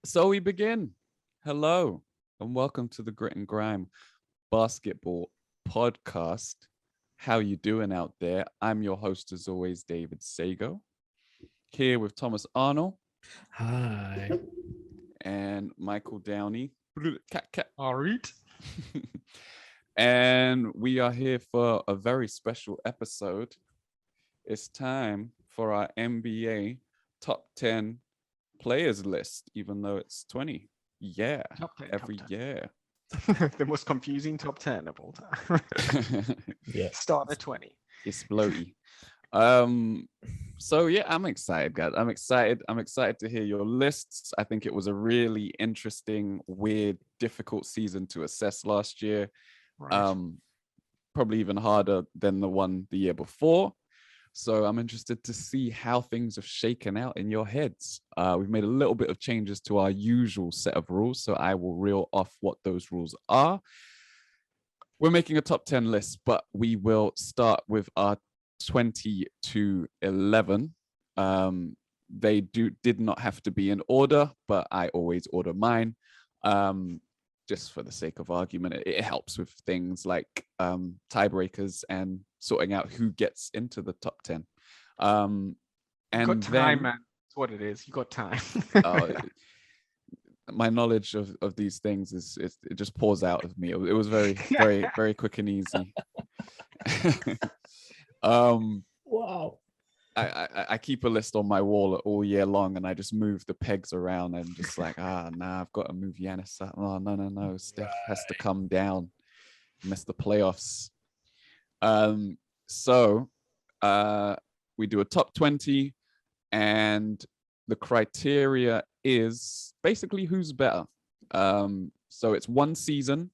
So we begin. Hello, and welcome to the Grit and Grime basketball podcast. How you doing out there? I'm your host, as always, David Sagoe, here with Thomas Arnal Hi. and Michael Downey. All right. And we are here for a very special episode. It's time for our NBA top 10 players list, even though it's 20. Yeah, Top 10, every top 10. year. The most confusing top 10 of all time. Yeah. Start at 20. It's floaty. So yeah, I'm excited, guys. I'm excited to hear your lists. I think it was a really interesting, weird, difficult season to assess last year. Right. Probably even harder than the one the year before. So I'm interested to see how things have shaken out in your heads. We've made a little bit of changes to our usual set of rules, so I will reel off what those rules are. We're making a top 10 list, but we will start with our 20 to 11. They did not have to be in order, but I always order mine. Just for the sake of argument, it helps with things like tiebreakers and sorting out who gets into the top 10. And You got time, then, man. That's what it is. You got time. my knowledge of these things it just pours out of me. It was very quick and easy. Wow. I keep a list on my wall all year long, and I just move the pegs around and just like, I've got to move Giannis up. Oh, no. Steph has to come down. Miss the playoffs. So we do a top 20, and the criteria is basically who's better. So it's one season.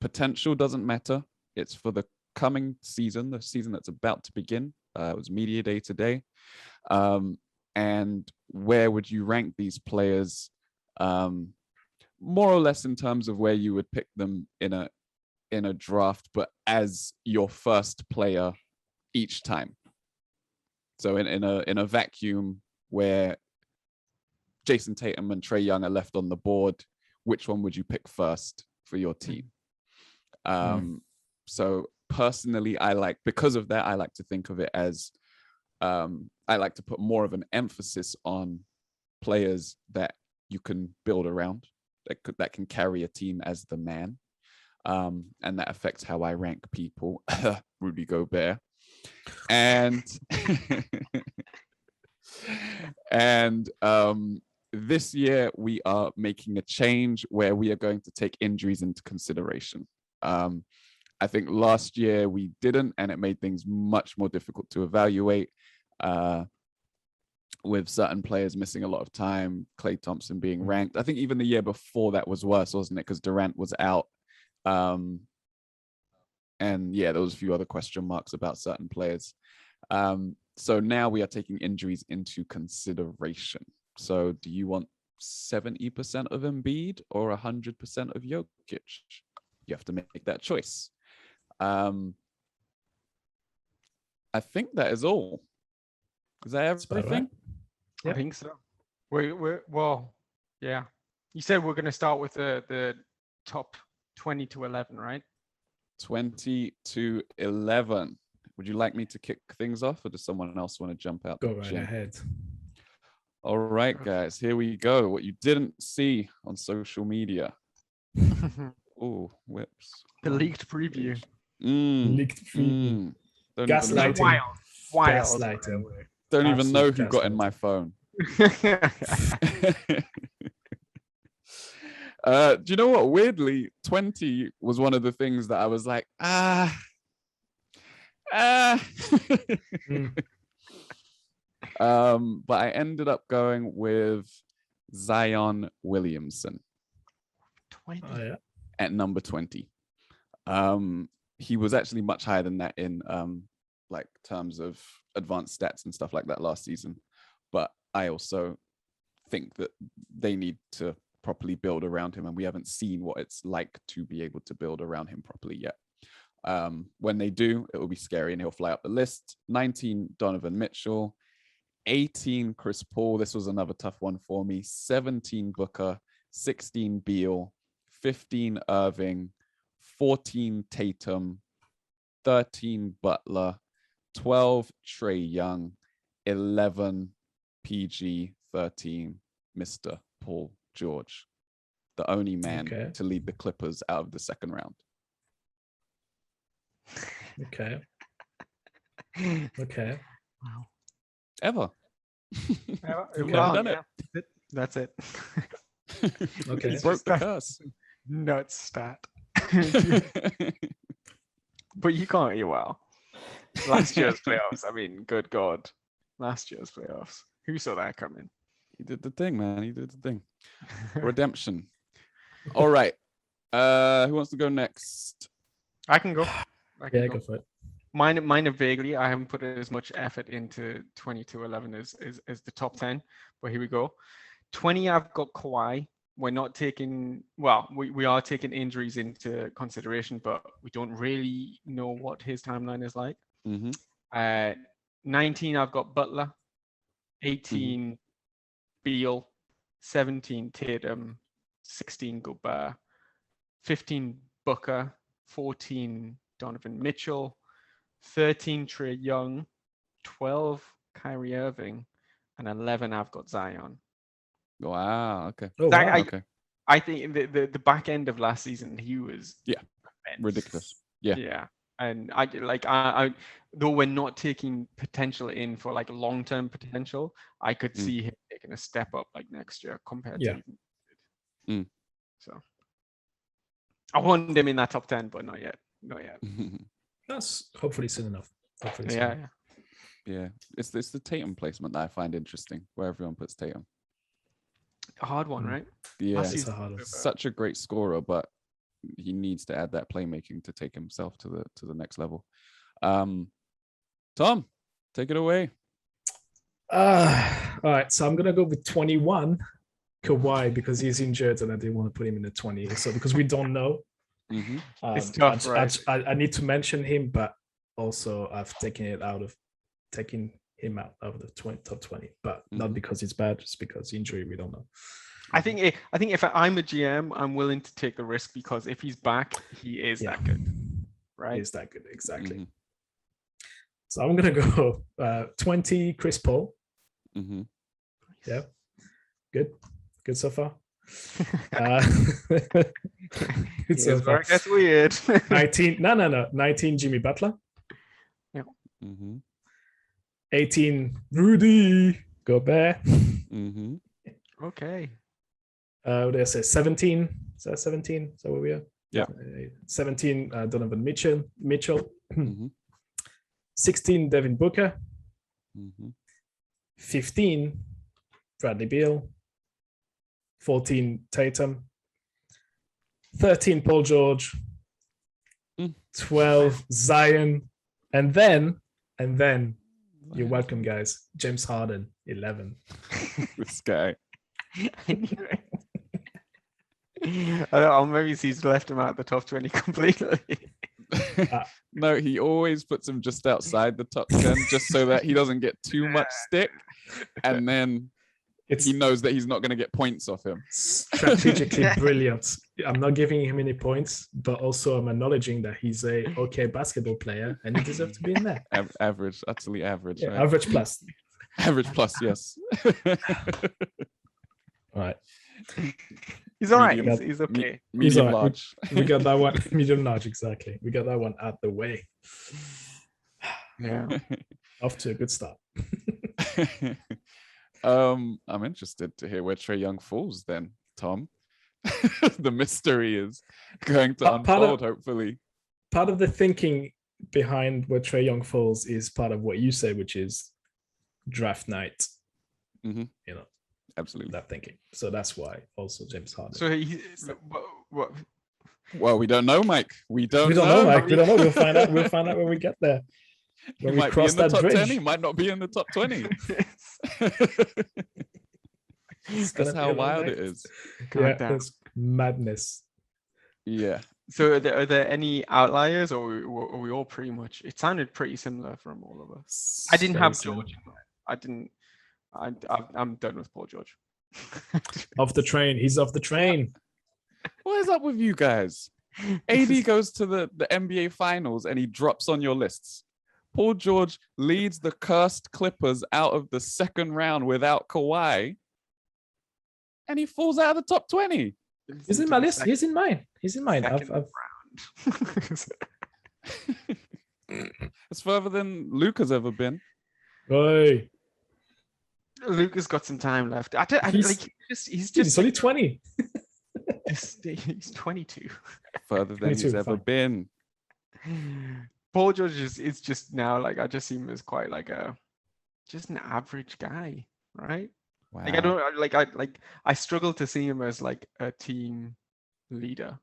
Potential doesn't matter. It's for the coming season, the season that's about to begin. It was media day today. And where would you rank these players, more or less in terms of where you would pick them in a draft, but as your first player each time? So in a vacuum where Jason Tatum and Trae Young are left on the board, which one would you pick first for your team? So personally, because of that, I like to think of it as I like to put more of an emphasis on players that you can build around, that can carry a team as the man, and that affects how I rank people. Rudy Gobert, and this year we are making a change where we are going to take injuries into consideration. I think last year we didn't, and it made things much more difficult to evaluate, with certain players missing a lot of time, Klay Thompson being ranked. I think even the year before that was worse, wasn't it? Because Durant was out. And yeah, there was a few other question marks about certain players. So now we are taking injuries into consideration. So do you want 70% of Embiid or 100% of Jokic? You have to make that choice. I think that is all. Is that everything? I think so. Well, yeah. You said we're going to start with the top 20 to 11, right? 20 to 11. Would you like me to kick things off, or does someone else want to jump out? Go right ahead. All right, guys, here we go. What you didn't see on social media. Oh, whips. The leaked preview. Leaked preview. Gaslighting. Wild. Gaslighting. Don't even know who Absolute got in my phone. Do you know what? Weirdly, 20 was one of the things that I was like, but I ended up going with Zion Williamson 20. Oh, yeah. at number 20. He was actually much higher than that in like terms of advanced stats and stuff like that last season. But I also think that they need to properly build around him, and we haven't seen what it's like to be able to build around him properly yet. When they do, it will be scary and he'll fly up the list. 19, Donovan Mitchell. 18 Chris Paul. This was another tough one for me. 17 Booker, 16 Beal, 15 Irving, 14 Tatum, 13 Butler, 12 Trae Young, 11 PG, 13 Mr. Paul George, the only man to lead the Clippers out of the second round. Okay. Wow. Ever. You haven't done it. That's it. Okay. He broke the curse. Nuts stat. But you can't hear well. Last year's playoffs. I mean, good God. Last year's playoffs. Who saw that coming? He did the thing, man. He did the thing. Redemption. All right. Who wants to go next? I can go. Go for it. Mine are vaguely. I haven't put as much effort into 22-11 as the top 10, but here we go. 20, I've got Kawhi. We're not taking, we are taking injuries into consideration, but we don't really know what his timeline is like. 19, I've got Butler. 18, Beal. 17, Tatum. 16, Gobert. 15, Booker. 14, Donovan Mitchell. 13, Trae Young. 12, Kyrie Irving. And 11, I've got Zion. Wow. Okay. Oh, wow. Okay. I think the back end of last season, he was Ridiculous. Yeah. And I though we're not taking potential in for like long-term potential, I could see him taking a step up like next year compared to so I wanted him in that top 10, but not yet. That's hopefully soon enough. Yeah. It's the Tatum placement that I find interesting, where everyone puts Tatum. A hard one, right? Yeah, it's a hard one. Such a great scorer, but he needs to add that playmaking to take himself to the next level. Tom, take it away. All right, so I'm gonna go with 21, Kawhi, because he's injured and I didn't want to put him in the 20. So because we don't know, it's tough, right? I need to mention him, but also I've taken him out of the top 20, but not because it's bad, just because injury, we don't know. I think if I'm a GM, I'm willing to take the risk, because if he's back, he is that good, right? He is that good, exactly. So I'm gonna go 20 Chris Paul. Yeah, good so far. Good so far. That's weird. 19 Jimmy Butler. Yeah. 18 Rudy Gobert. Okay. What did I say? 17. Is that 17? Is that where we are? Yeah. 17 Donovan Mitchell. 16 Devin Booker. 15 Bradley Beal. 14 Tatum. 13 Paul George. 12 Zion. And then you're welcome, guys. James Harden, 11. This guy. I knew it. Or maybe he's left him out the top 20 completely. No, he always puts him just outside the top 10, just so that he doesn't get too much stick, and then he knows that he's not going to get points off him. Strategically brilliant. I'm not giving him any points, but also I'm acknowledging that he's a okay basketball player and he deserves to be in there. Average, utterly average. Yeah, right? Average plus. Average plus, yes. All right. He's all right. He's okay. Medium large. We got that one. Medium large, exactly. We got that one out the way. Yeah. Off to a good start. I'm interested to hear where Trae Young falls then, Tom. The mystery is going to unfold, hopefully. Part of the thinking behind where Trae Young falls is part of what you say, which is draft night. You know, absolutely that thinking. So that's why also James Harden. So what? Well, we don't know, Mike. We don't know, Mike. We don't know. We'll find out. We'll find out when we get there. When we cross that bridge. 10, he might not be in the top 20. That's how wild it is. Yeah, that's madness. Yeah. So are there any outliers, or are we all pretty much? It sounded pretty similar from all of us. I didn't have George. I didn't. I'm done with Paul George. Off the train. He's off the train. What is up with you guys? AD goes to the NBA finals and he drops on your lists. Paul George leads the cursed Clippers out of the second round without Kawhi. And he falls out of the top 20. He's in my list. He's in mine. He's in mine. It's further than Luka's ever been. Hey. Luka's got some time left. He's only 20. He's 22. Further than he's ever been. Paul George is just now like I just see him as quite like just an average guy, right? Wow. Like I struggle to see him as like a team leader.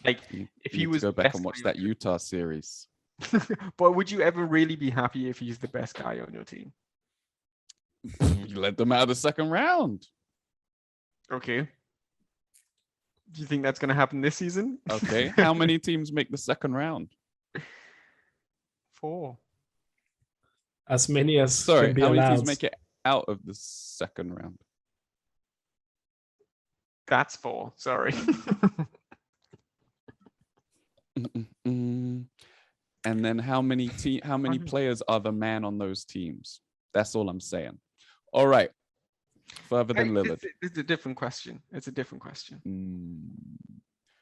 Like if he was to go back and watch that Utah series. But would you ever really be happy if he's the best guy on your team? You led them out of the second round. Okay. Do you think that's going to happen this season? Okay. How many teams make the second round? 4. As many as Sorry, can be how many allowed. teams make it out of the second round? That's 4. Sorry. And then how many players are the man on those teams? That's all I'm saying. All right. Further than Lillard. It's a different question. It's a different question.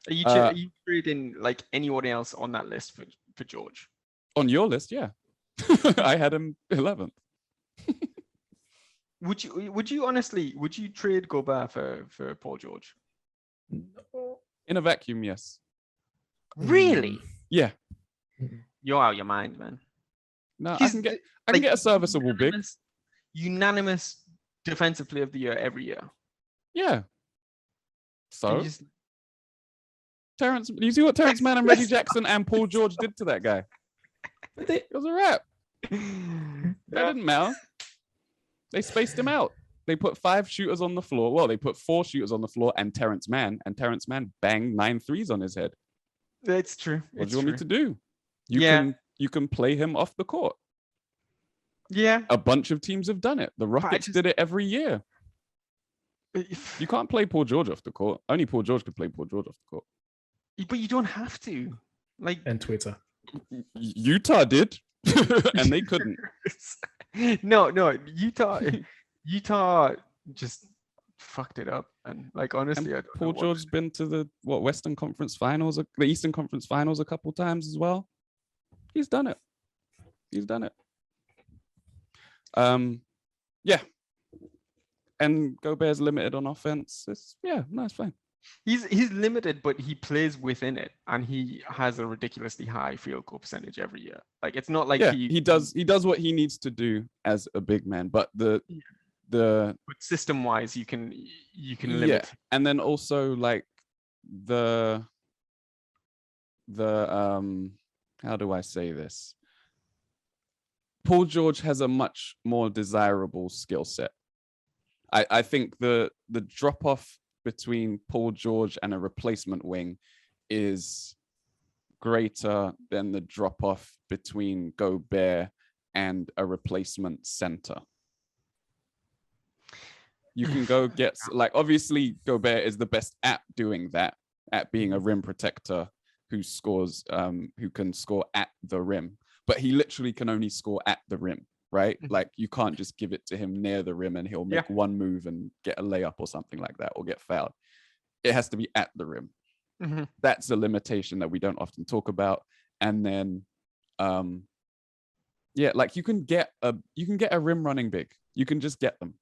Are you trading like anyone else on that list for George? On your list, yeah. I had him 11th. Would you honestly trade Gobert for Paul George? In a vacuum, yes. Really? Yeah. You're out of your mind, man. No, I can get a serviceable big. Unanimous defensive player of the year every year. Yeah. So Terrence, you see what Terrence Mann and Reggie Jackson and Paul George did to that guy? It was a wrap. That didn't matter. They spaced him out. They put 5 shooters on the floor. Well, they put 4 shooters on the floor and Terrence Mann banged 9 threes on his head. That's true. What do you want me to do? You can play him off the court. Yeah. A bunch of teams have done it. The Rockets did it every year. You can't play Paul George off the court. Only Paul George could play Paul George off the court. But you don't have to. Like and Twitter. Utah did. And they couldn't. No, Utah just fucked it up. And like honestly, Paul George's been to the Western Conference Finals, the Eastern Conference Finals a couple times as well. He's done it. Yeah. And Gobert's limited on offense. It's fine. He's limited, but he plays within it, and he has a ridiculously high field goal percentage every year. Like it's not like he does what he needs to do as a big man, but but system wise you can limit. And then also like the how do I say this? Paul George has a much more desirable skill set. I think the drop off between Paul George and a replacement wing is greater than the drop off between Gobert and a replacement center. You can go get, like, obviously Gobert is the best at doing that, at being a rim protector who scores, who can score at the rim, but he literally can only score at the rim, right? Like you can't just give it to him near the rim and he'll make one move and get a layup or something like that, or get fouled. It has to be at the rim. Mm-hmm. That's a limitation that we don't often talk about. And then, like you can get a rim running big. You can just get them.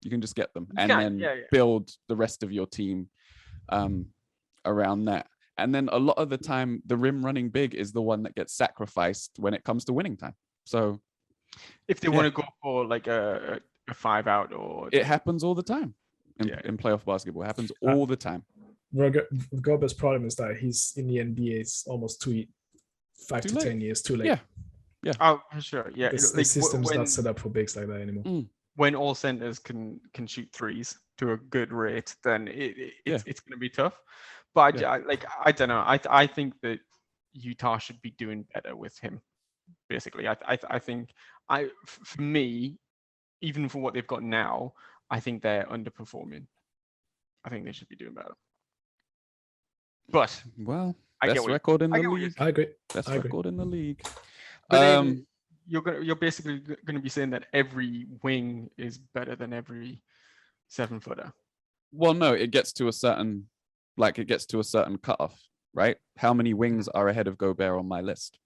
And then build the rest of your team around that. And then a lot of the time, the rim running big is the one that gets sacrificed when it comes to winning time. So if they want to go for like a 5-out, or it happens all the time in playoff basketball. It happens all the time. Gobert's problem is that he's in the NBA. It's almost 5 to 10 years too late. Yeah. Oh, for sure. Yeah. The system's not set up for bigs like that anymore. When all centers can shoot threes to a good rate, then it's going to be tough. But I don't know. I think that Utah should be doing better with him. Basically, I think for me, even for what they've got now, I think they're underperforming. I think they should be doing better. But well, I best record in the league. I agree. Best record in the league. But you're basically going to be saying that every wing is better than every 7-footer. Well, no, it gets to a certain cutoff, right? How many wings are ahead of Gobert on my list?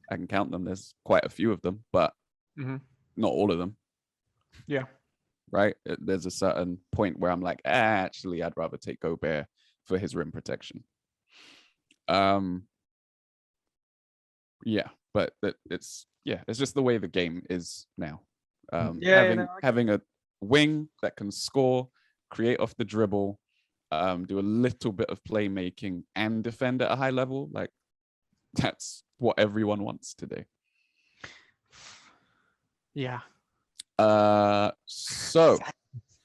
I can count them. There's quite a few of them, but not all of them. Yeah. Right? There's a certain point where I'm like, actually, I'd rather take Gobert for his rim protection. Yeah, but it's just the way the game is now. Having a wing that can score, create off the dribble, do a little bit of playmaking and defend at a high level, like that's what everyone wants today. Yeah. So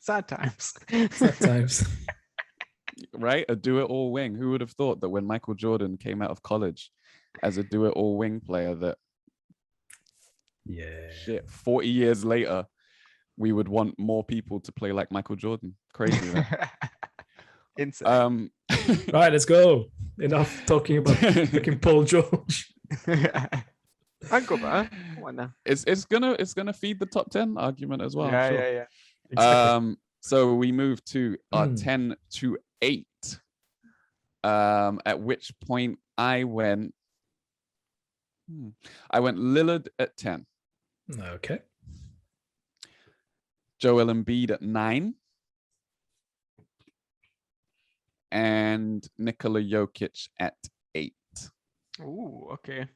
sad times. Sad times. Right? A do-it-all wing. Who would have thought that when Michael Jordan came out of college as a do-it-all wing player that 40 years later we would want more people to play like Michael Jordan. Crazy, right? Insane. Right, let's go. Enough talking about fucking Paul George. I'll go back. Come on now. It's gonna feed the top 10 argument as well. Yeah, sure. yeah. Exactly. So we move to our 10 to 8. At which point I went Lillard at 10. Okay. Joel Embiid at 9. And Nikola Jokic at 8. Ooh, okay. I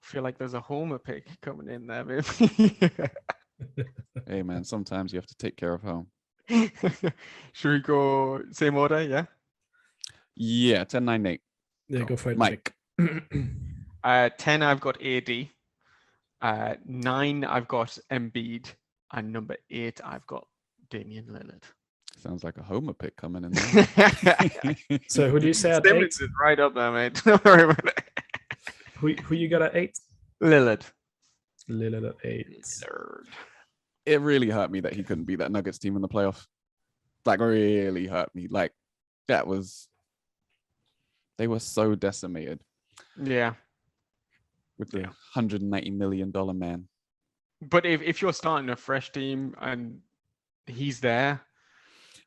feel like there's a homer pick coming in there, maybe. Hey man, sometimes you have to take care of home. Should we go same order? Yeah. Yeah, 10, 9, 8. Yeah, go for it, Mike. 10, I've got AD. 9, I've got Embiid. And number 8, I've got Damian Lillard. Sounds like a homer pick coming in there. So who do you say at 8? Simmons is right up there, mate. Don't worry about it. Who you got at 8? Lillard. Lillard at 8. Lillard. It really hurt me that he couldn't beat that Nuggets team in the playoff. Like, really hurt me. Like, they were so decimated. Yeah. With the $190 million man. But if you're starting a fresh team and he's there.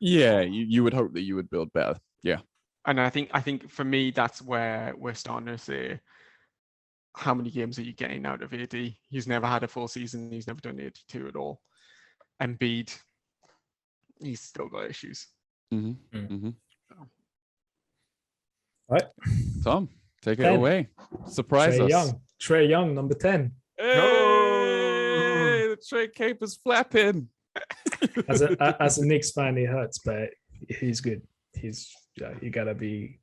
Yeah, you would hope that you would build better. Yeah. And I think for me, that's where we're starting to say, how many games are you getting out of AD? He's never had a full season. He's never done 82 at all. Embiid, he's still got issues. All right. Tom, take it away. Surprise us. Trae Young, number 10. Hey, the Trae cape is flapping. As a Knicks fan, it hurts, but he's good. You gotta be,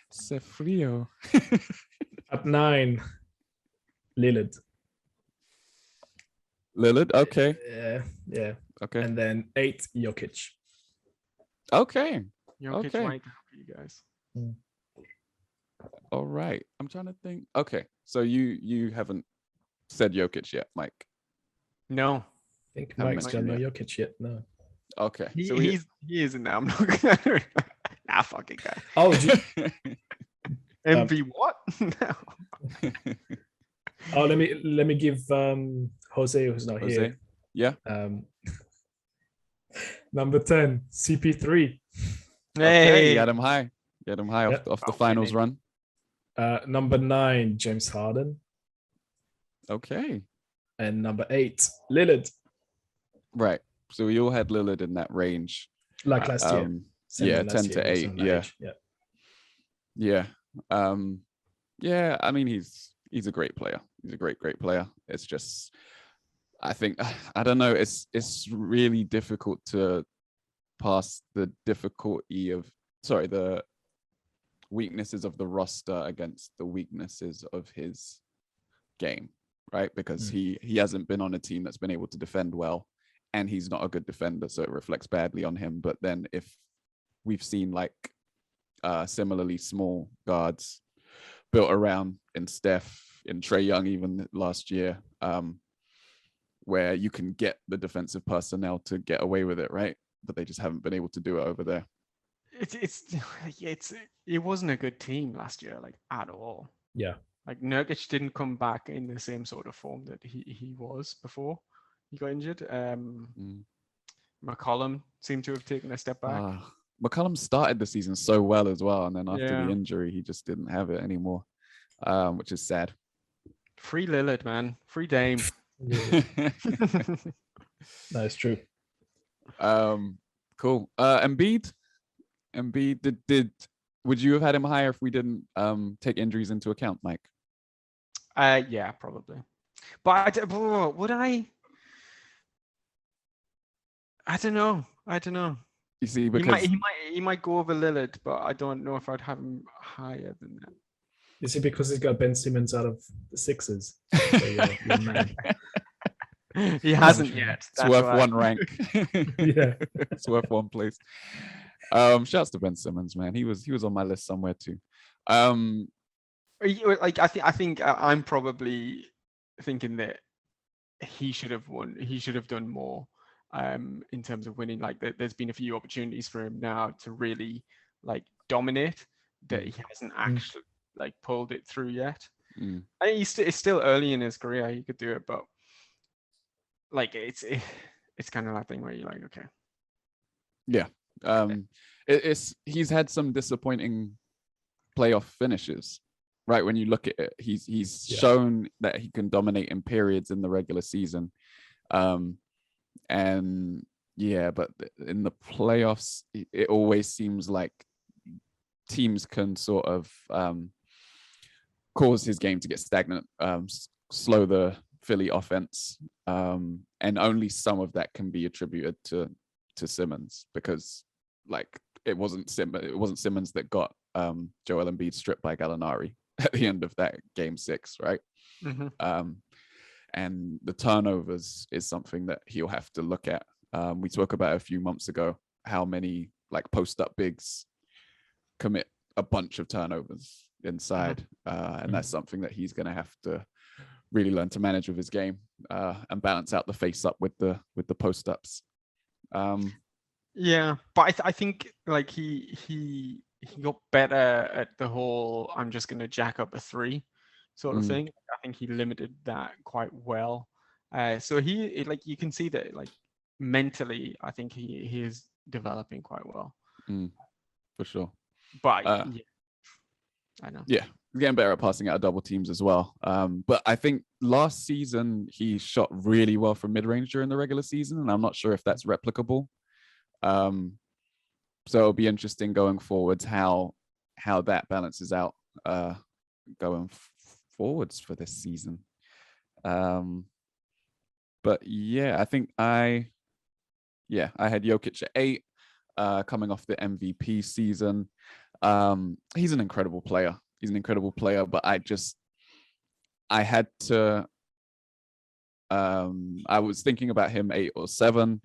Se frio. At 9, Lillard. Okay. Yeah. Okay. And then 8, Jokic. Okay. Jokic Okay. might help you guys. All right. I'm trying to think. Okay. So you haven't said Jokic yet, Mike. No. I think Mike's got no Jokic yet. No. Okay. He isn't now. I'm not gonna fucking guy. Oh, MV what? No. Oh, let me give Jose, who's not here. Yeah. Number 10, CP3. Hey, Okay, you had him high. Off the finals run. Number 9, James Harden. Okay. And number 8, Lillard. Right. So we all had Lillard in that range. Like last year. Yeah, 10 to 8. Yeah. Yeah, I mean he's a great player. He's a great player. It's just I think I don't know, it's really difficult to pass the weaknesses of the roster against the weaknesses of his game, right? Because he hasn't been on a team that's been able to defend well, and he's not a good defender, so it reflects badly on him. But then if we've seen like similarly small guards built around in Steph, in Trae Young even last year, where you can get the defensive personnel to get away with it, right? But they just haven't been able to do it over there. It wasn't a good team last year, like at all. Yeah. Like Nurkic didn't come back in the same sort of form that he was before he got injured. McCollum seemed to have taken a step back. McCollum started the season so well as well, and then after Yeah. the injury, he just didn't have it anymore, which is sad. Free Lillard, man. Free Dame. That's true. Cool. Embiid, would you have had him higher if we didn't take injuries into account, Mike? Yeah, probably. But would I? I don't know. You see, because he might go over Lillard, but I don't know if I'd have him higher than that. Is it because he's got Ben Simmons out of the Sixers? So you're mad. He hasn't yet. It's worth one rank. Yeah, it's worth one place. Shouts to Ben Simmons, man. He was on my list somewhere too. Like I think I'm probably thinking that he should have won. He should have done more in terms of winning. Like there's been a few opportunities for him now to really like dominate that he hasn't actually like pulled it through yet. I think it's still early in his career. He could do it, but like it's kind of that thing where you're like, okay, yeah. He's had some disappointing playoff finishes, right? When you look at it, he's shown that he can dominate in periods in the regular season, and yeah, but in the playoffs, it always seems like teams can sort of cause his game to get stagnant, slow the Philly offense, and only some of that can be attributed to Simmons, because like it wasn't Simmons that got Joel Embiid stripped by Gallinari at the end of that game 6, right? And the turnovers is something that he'll have to look at. We spoke about a few months ago how many like post up bigs commit a bunch of turnovers inside, and that's something that he's going to have to really learn to manage with his game, and balance out the face up with the post ups. Yeah, but I think like he got better at the whole I'm just going to jack up a 3 sort of thing. I think he limited that quite well. So like you can see that like mentally, I think he is developing quite well. For sure. But yeah, I know. Yeah, he's getting better at passing out of double teams as well. But I think last season he shot really well from mid-range during the regular season, and I'm not sure if that's replicable. So it'll be interesting going forwards how that balances out going forwards for this season. But yeah, I think I had Jokic at 8, coming off the MVP season. He's an incredible player. But I had to. I was thinking about him 8 or 7.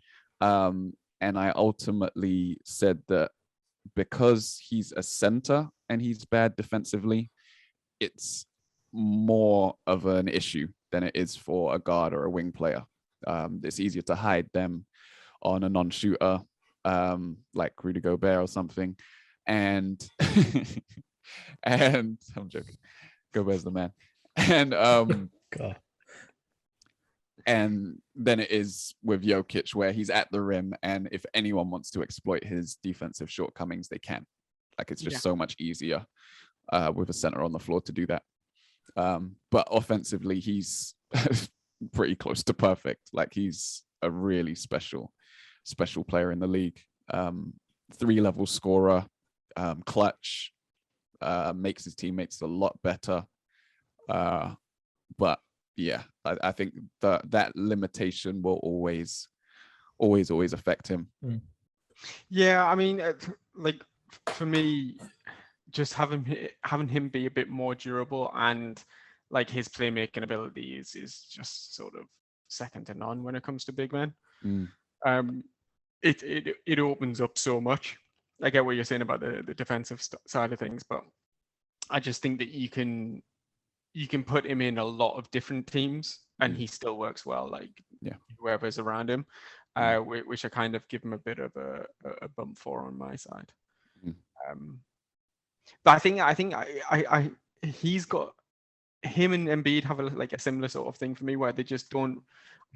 And I ultimately said that because he's a center and he's bad defensively, it's more of an issue than it is for a guard or a wing player. It's easier to hide them on a non-shooter, like Rudy Gobert or something. And and I'm joking. Gobert's the man. And God. And then it is with Jokic, where he's at the rim, and if anyone wants to exploit his defensive shortcomings, they can. Like it's just so much easier with a center on the floor to do that. But offensively, he's pretty close to perfect. Like he's a really special player in the league. 3-level scorer, clutch, makes his teammates a lot better. But yeah, I think that limitation will always affect him. Yeah, I mean, like for me, just having him be a bit more durable and like his playmaking ability is just sort of second to none when it comes to big men. It opens up so much. I get what you're saying about the defensive side of things, but I just think that you can you can put him in a lot of different teams and he still works well, like whoever's around him, which I kind of give him a bit of a bump for on my side. But I think he's got, him and Embiid have a similar sort of thing for me, where they just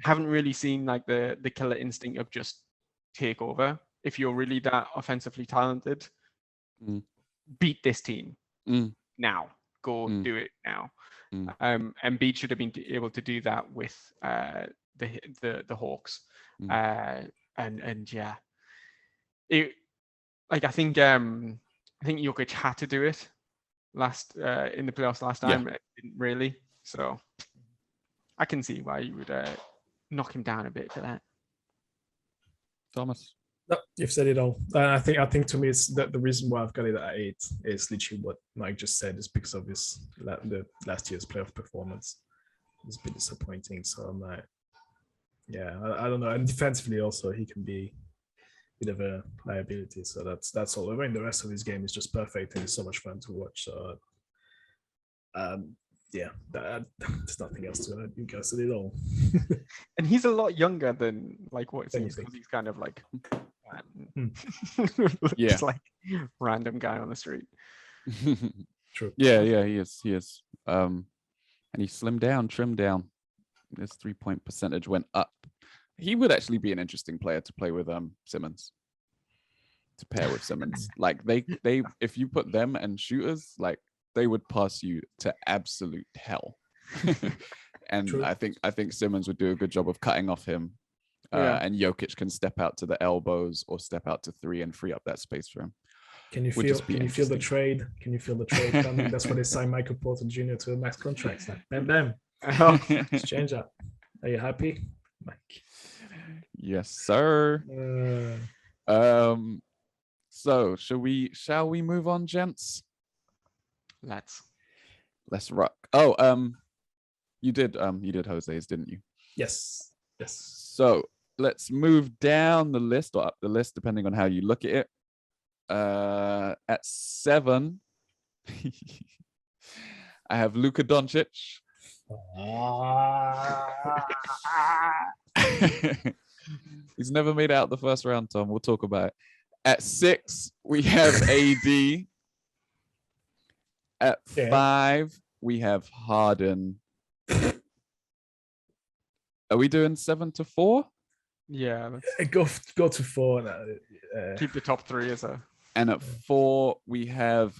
haven't really seen like the killer instinct of just take over. If you're really that offensively talented, beat this team now. Go do it now. Embiid should have been able to do that with the Hawks, and yeah, I think Jokic had to do it in the playoffs last time. It didn't really, so I can see why you would knock him down a bit for that. Thomas? No, you've said it all. I think to me, it's the reason why I've got it at 8 is literally what Mike just said, is because of the last year's playoff performance. It's been disappointing. So I'm like, I don't know. And defensively also, he can be a bit of a liability. So that's all. I mean, the rest of his game is just perfect and it's so much fun to watch. So there's nothing else to add. You guys said it all. And he's a lot younger than like what it seems, because he's kind of like just like random guy on the street. True. Yeah, he is. And he trimmed down. His 3-point percentage went up. He would actually be an interesting player to play with Simmons. To pair with Simmons. Like they if you put them and shooters, like they would pass you to absolute hell. And true. I think Simmons would do a good job of cutting off him. And Jokic can step out to the elbows or step out to 3 and free up that space for him. Can you feel the trade? Can you feel the trade coming? That's why they signed Michael Porter Jr. to a max contract. Like, bam. Exchange that. Are you happy, Mike? Yes, sir. So shall we move on, gents? Let's rock. Oh, you did Jose's, didn't you? Yes. So let's move down the list or up the list, depending on how you look at it. At 7, I have Luka Doncic. He's never made it out the first round, Tom. We'll talk about it. At 6, we have AD. At 5, we have Harden. Are we doing 7 to 4? Yeah. Go to 4. Keep the top 3 as a. And at 4, we have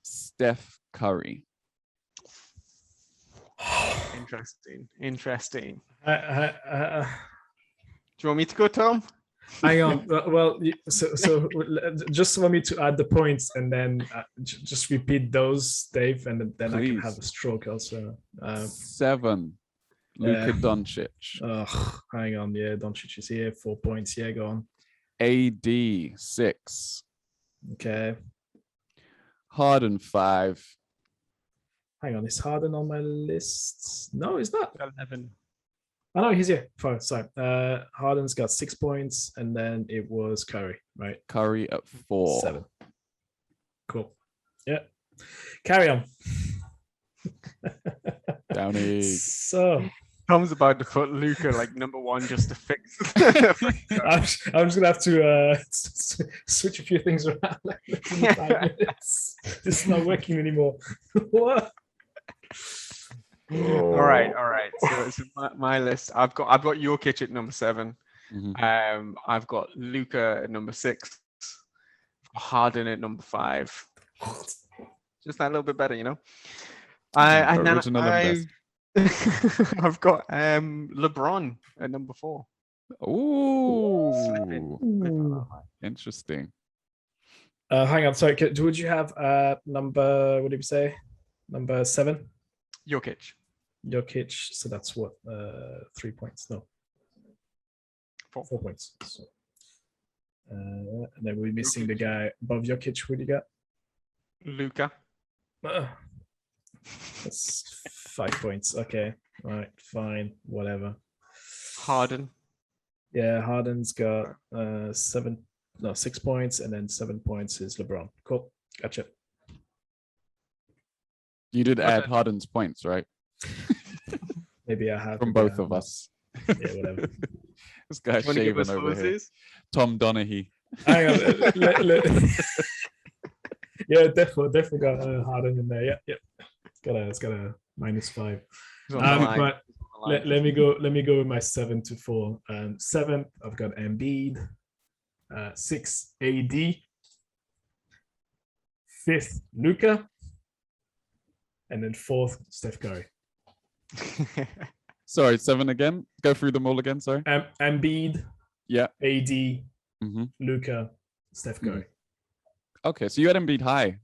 Steph Curry. Interesting. Do you want me to go, Tom? Hang on. Well, so just for me to add the points and then just repeat those, Dave, and then I can have a stroke also. 7, Luka Doncic. Hang on. Yeah, Doncic is here. 4 points. Yeah, go on. AD 6. Okay. Harden 5. Hang on, is Harden on my list? No, he's not. 11. Oh no, he's here. Fine, sorry. Harden's got 6 points, and then it was Curry, right? Curry at 4. 7. Cool. Yeah. Carry on. Downey. So Tom's about to put Luka like number 1 just to fix. I'm just gonna have to switch a few things around. Like, in 5 minutes. This is not working anymore. What? All right. So my list. I've got Jokic at number 7. Mm-hmm. I've got Luka at number 6. Harden at number 5. Just that little bit better, you know. And then I've got LeBron at number 4. Ooh, interesting. Hang on, sorry. Would you have number? What did you say? Number 7. Jokic. So that's what? 3 points? No. 4 points. So, and then we're missing Jokic. The guy above Jokic. Who do you got? Luka. That's 5 points. Okay. All right. Fine. Whatever. Harden. Yeah, Harden's got 6 points, and then 7 points is LeBron. Cool. Gotcha. You did add Harden's points, right? Maybe I have From both of us. Yeah, whatever. This guy's You wanna give us shaving over here. Moses? Tom Donaghy. Hang on. Yeah, definitely got Harden in there. Yeah. It's got a -5. He's on the line. But let me go with my 7 to 4. 7th, I've got Embiid. 6, AD. 5th, Luka. And then 4th, Steph Curry. Sorry, 7 again. Go through them all again. Sorry. Embiid. Yeah. AD. Mm-hmm. Luka. Steph Curry. Okay, so you had Embiid high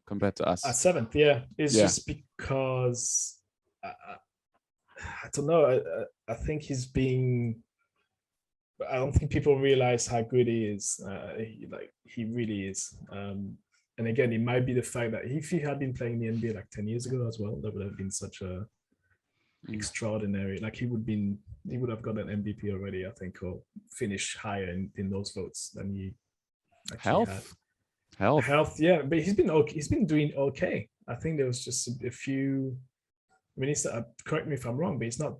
compared to us. 7th, yeah. It's just because I don't know. I think he's being. I don't think people realize how good he is. He really is. And again, it might be the fact that if he had been playing the NBA like 10 years ago as well, that would have been such a extraordinary. Like he would have got an MVP already, I think, or finish higher in those votes than he actually had. Health, yeah, but he's been okay. He's been doing okay. I think there was just a few. I mean, correct me if I'm wrong, but he's not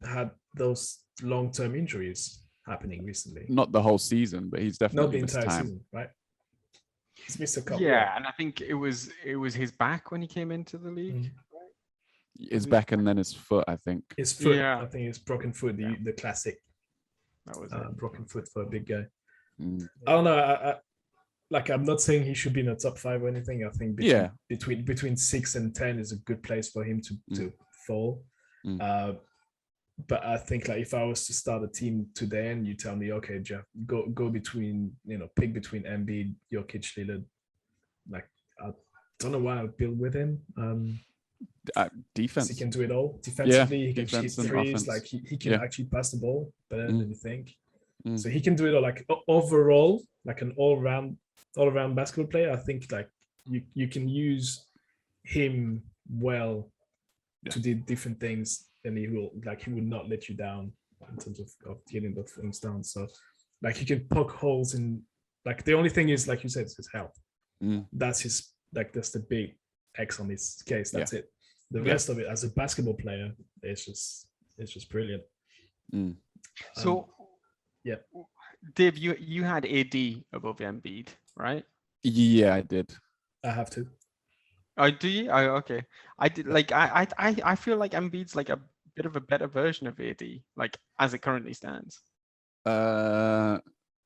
had those long-term injuries happening recently. Not the whole season, but he's definitely not the entire time. season, right? He's missed a couple. Yeah, and I think it was his back when he came into the league. His back and then his foot, I think. His foot, I think his broken foot, the classic. That was broken foot for a big guy. I don't know. I'm not saying he should be in the top 5 or anything. I think between 6 and 10 is a good place for him to fall. But I think if I was to start a team today and you tell me, okay, Jeff, go between, pick between Embiid, Jokic, Lillard, I don't know why I would build with him. Defense. He can do it all. Defensively, he can shoot threes. Offense. He can actually pass the ball better than you think. So he can do it all. Overall, an all-round basketball player. I think you can use him well to do different things, and he will not let you down in terms of getting the things done. So he can poke holes in. The only thing is, like you said, it's his health. That's his that's the big X on his case. That's it. The rest of it, as a basketball player, it's just brilliant. So, Dave, you had AD above Embiid, right? Yeah, I did. I have to. Oh, do you? Oh, okay. I did. I feel like Embiid's a bit of a better version of AD, as it currently stands.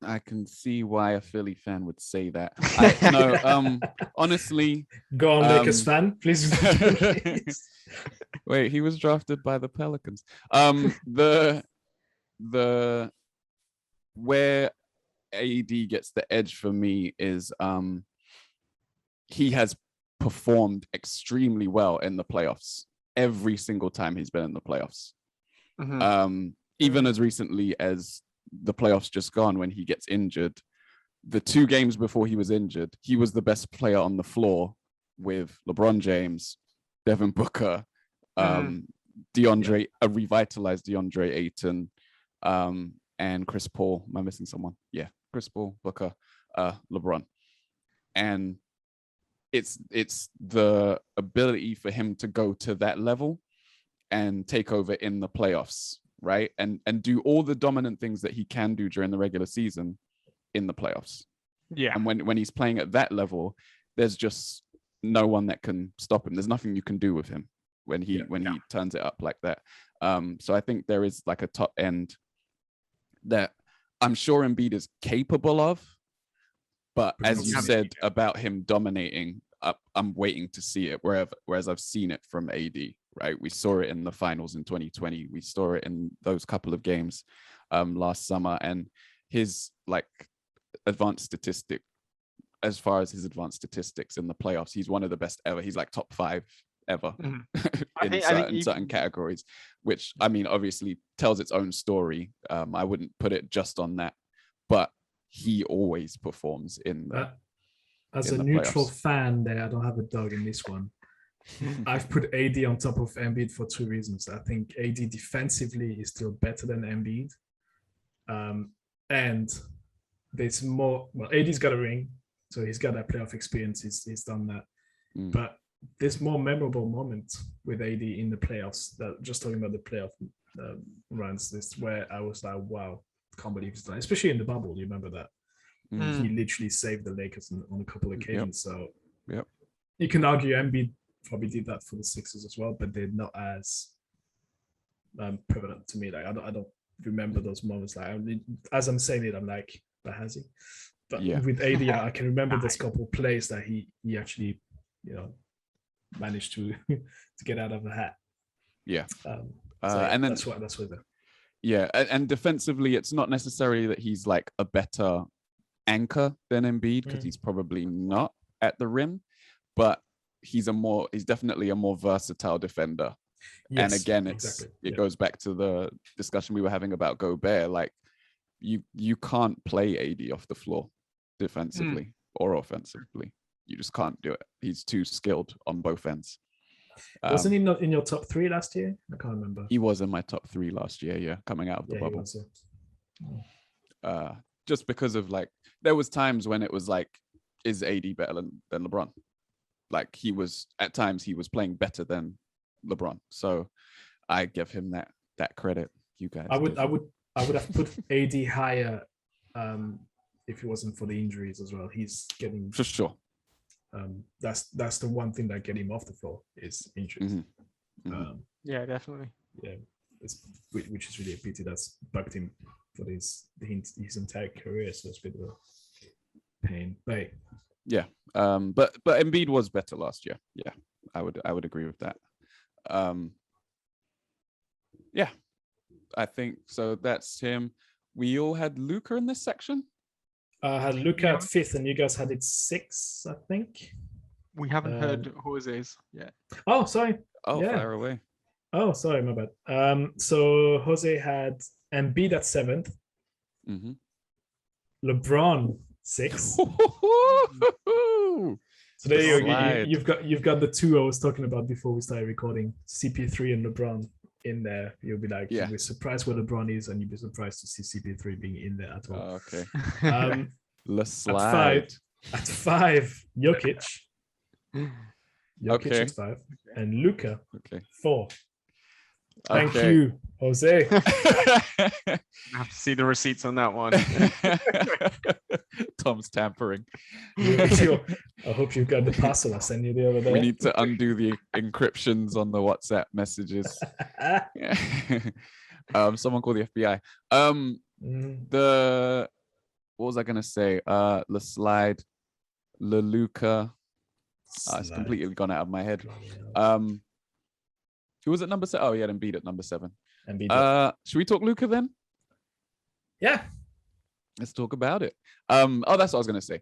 I can see why a Philly fan would say that. Honestly. Go on, Lakers fan, please. Wait, he was drafted by the Pelicans. The where AD gets the edge for me is he has performed extremely well in the playoffs every single time he's been in the playoffs. Even as recently as the playoffs just gone, when he gets injured, the 2 games before he was injured, he was the best player on the floor with LeBron James, Devin Booker, DeAndre, a revitalized DeAndre Ayton, and Chris Paul. Am I missing someone? Yeah, Chris Paul, Booker, LeBron. And it's the ability for him to go to that level and take over in the playoffs, right? And do all the dominant things that he can do during the regular season in the playoffs. Yeah. And when he's playing at that level, there's just no one that can stop him. There's nothing you can do with him when he turns it up like that. So I think there is a top end that I'm sure Embiid is capable of, but as you said about him dominating, I'm waiting to see it. Whereas I've seen it from AD, right? We saw it in the finals in 2020. We saw it in those couple of games last summer, and his advanced statistic, as far as his advanced statistics in the playoffs, he's one of the best ever. He's top 5 ever in certain categories, which obviously tells its own story. I wouldn't put it just on that, but he always performs in the as a neutral fan there, I don't have a dog in this one. I've put AD on top of Embiid for 2 reasons. I think AD defensively is still better than Embiid, and there's more. Well, AD's got a ring, so he's got that playoff experience. He's done that. But there's more memorable moments with AD in the playoffs. That just talking about the playoff runs, this where I was like, wow, can't believe it's done. Especially in the bubble, you remember that he literally saved the Lakers on a couple of occasions. So you can argue Embiid probably did that for the Sixers as well, but they're not as prevalent to me. Like I don't remember those moments. Like as I'm saying it, I'm like, but has he? But with AD, I can remember this couple of plays that he actually, managed to get out of a hat. Yeah. And then that's what the. Yeah, and defensively, it's not necessarily that he's like a better anchor than Embiid, because he's probably not at the rim, but he's definitely a more versatile defender. Yes, and again, it goes back to the discussion we were having about Gobert. Like you can't play AD off the floor defensively or offensively. You just can't do it. He's too skilled on both ends. Wasn't he not in your top 3 last year? I can't remember. He was in my top 3 last year, yeah, coming out of the bubble. Just because of like, there was times when it was like, is AD better than LeBron? Like at times he was playing better than LeBron. So I give him that credit. You guys. I would have put AD higher if it wasn't for the injuries as well. He's getting, for sure. That's the one thing that get him off the floor is injuries. Yeah, definitely. Yeah, which is really a pity. That's bugged him for his entire career. So it's a bit of a pain. But yeah, but Embiid was better last year. Yeah, I would agree with that. Yeah, I think so. That's him. We all had Luka in this section. I had Luka at 5th, and you guys had it 6th, I think. We haven't heard Jose's yet. Oh, sorry. Oh, fire away. Oh, sorry, my bad. So Jose had Embiid at 7th. LeBron 6th. So there you've got the 2 I was talking about before we started recording. CP3 and LeBron in there. You'll be like, you'll be surprised where LeBron is, and you'll be surprised to see CP3 being in there at all. Oh, okay. Let's slide. At 5, Jokic. Jokic at 5. And Luka 4. Thank you, Jose. I have to see the receipts on that one. Tom's tampering. I hope you've got the parcel I sent you the other day. We need to undo the encryptions on the WhatsApp messages. Someone call the FBI. What was I gonna say? Le Slide, Le Luka. It's completely gone out of my head. Who was at number 7? Oh, he had Embiid at number 7. Should we talk Luka then? Yeah. Let's talk about it. That's what I was going to say.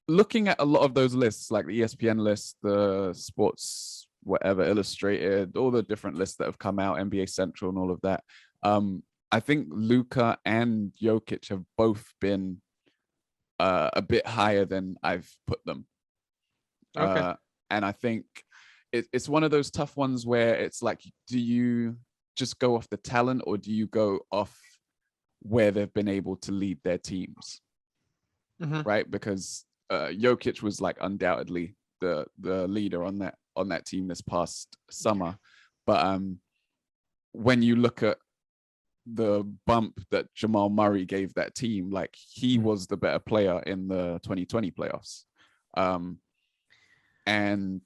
Looking at a lot of those lists, like the ESPN list, the Sports, whatever, Illustrated, all the different lists that have come out, NBA Central and all of that. I think Luka and Jokic have both been a bit higher than I've put them. Okay. And I think it's one of those tough ones where it's like, do you just go off the talent, or do you go off where they've been able to lead their teams? Right? Because Jokic was like undoubtedly the leader on that team this past summer. But when you look at the bump that Jamal Murray gave that team, like he was the better player in the 2020 playoffs. And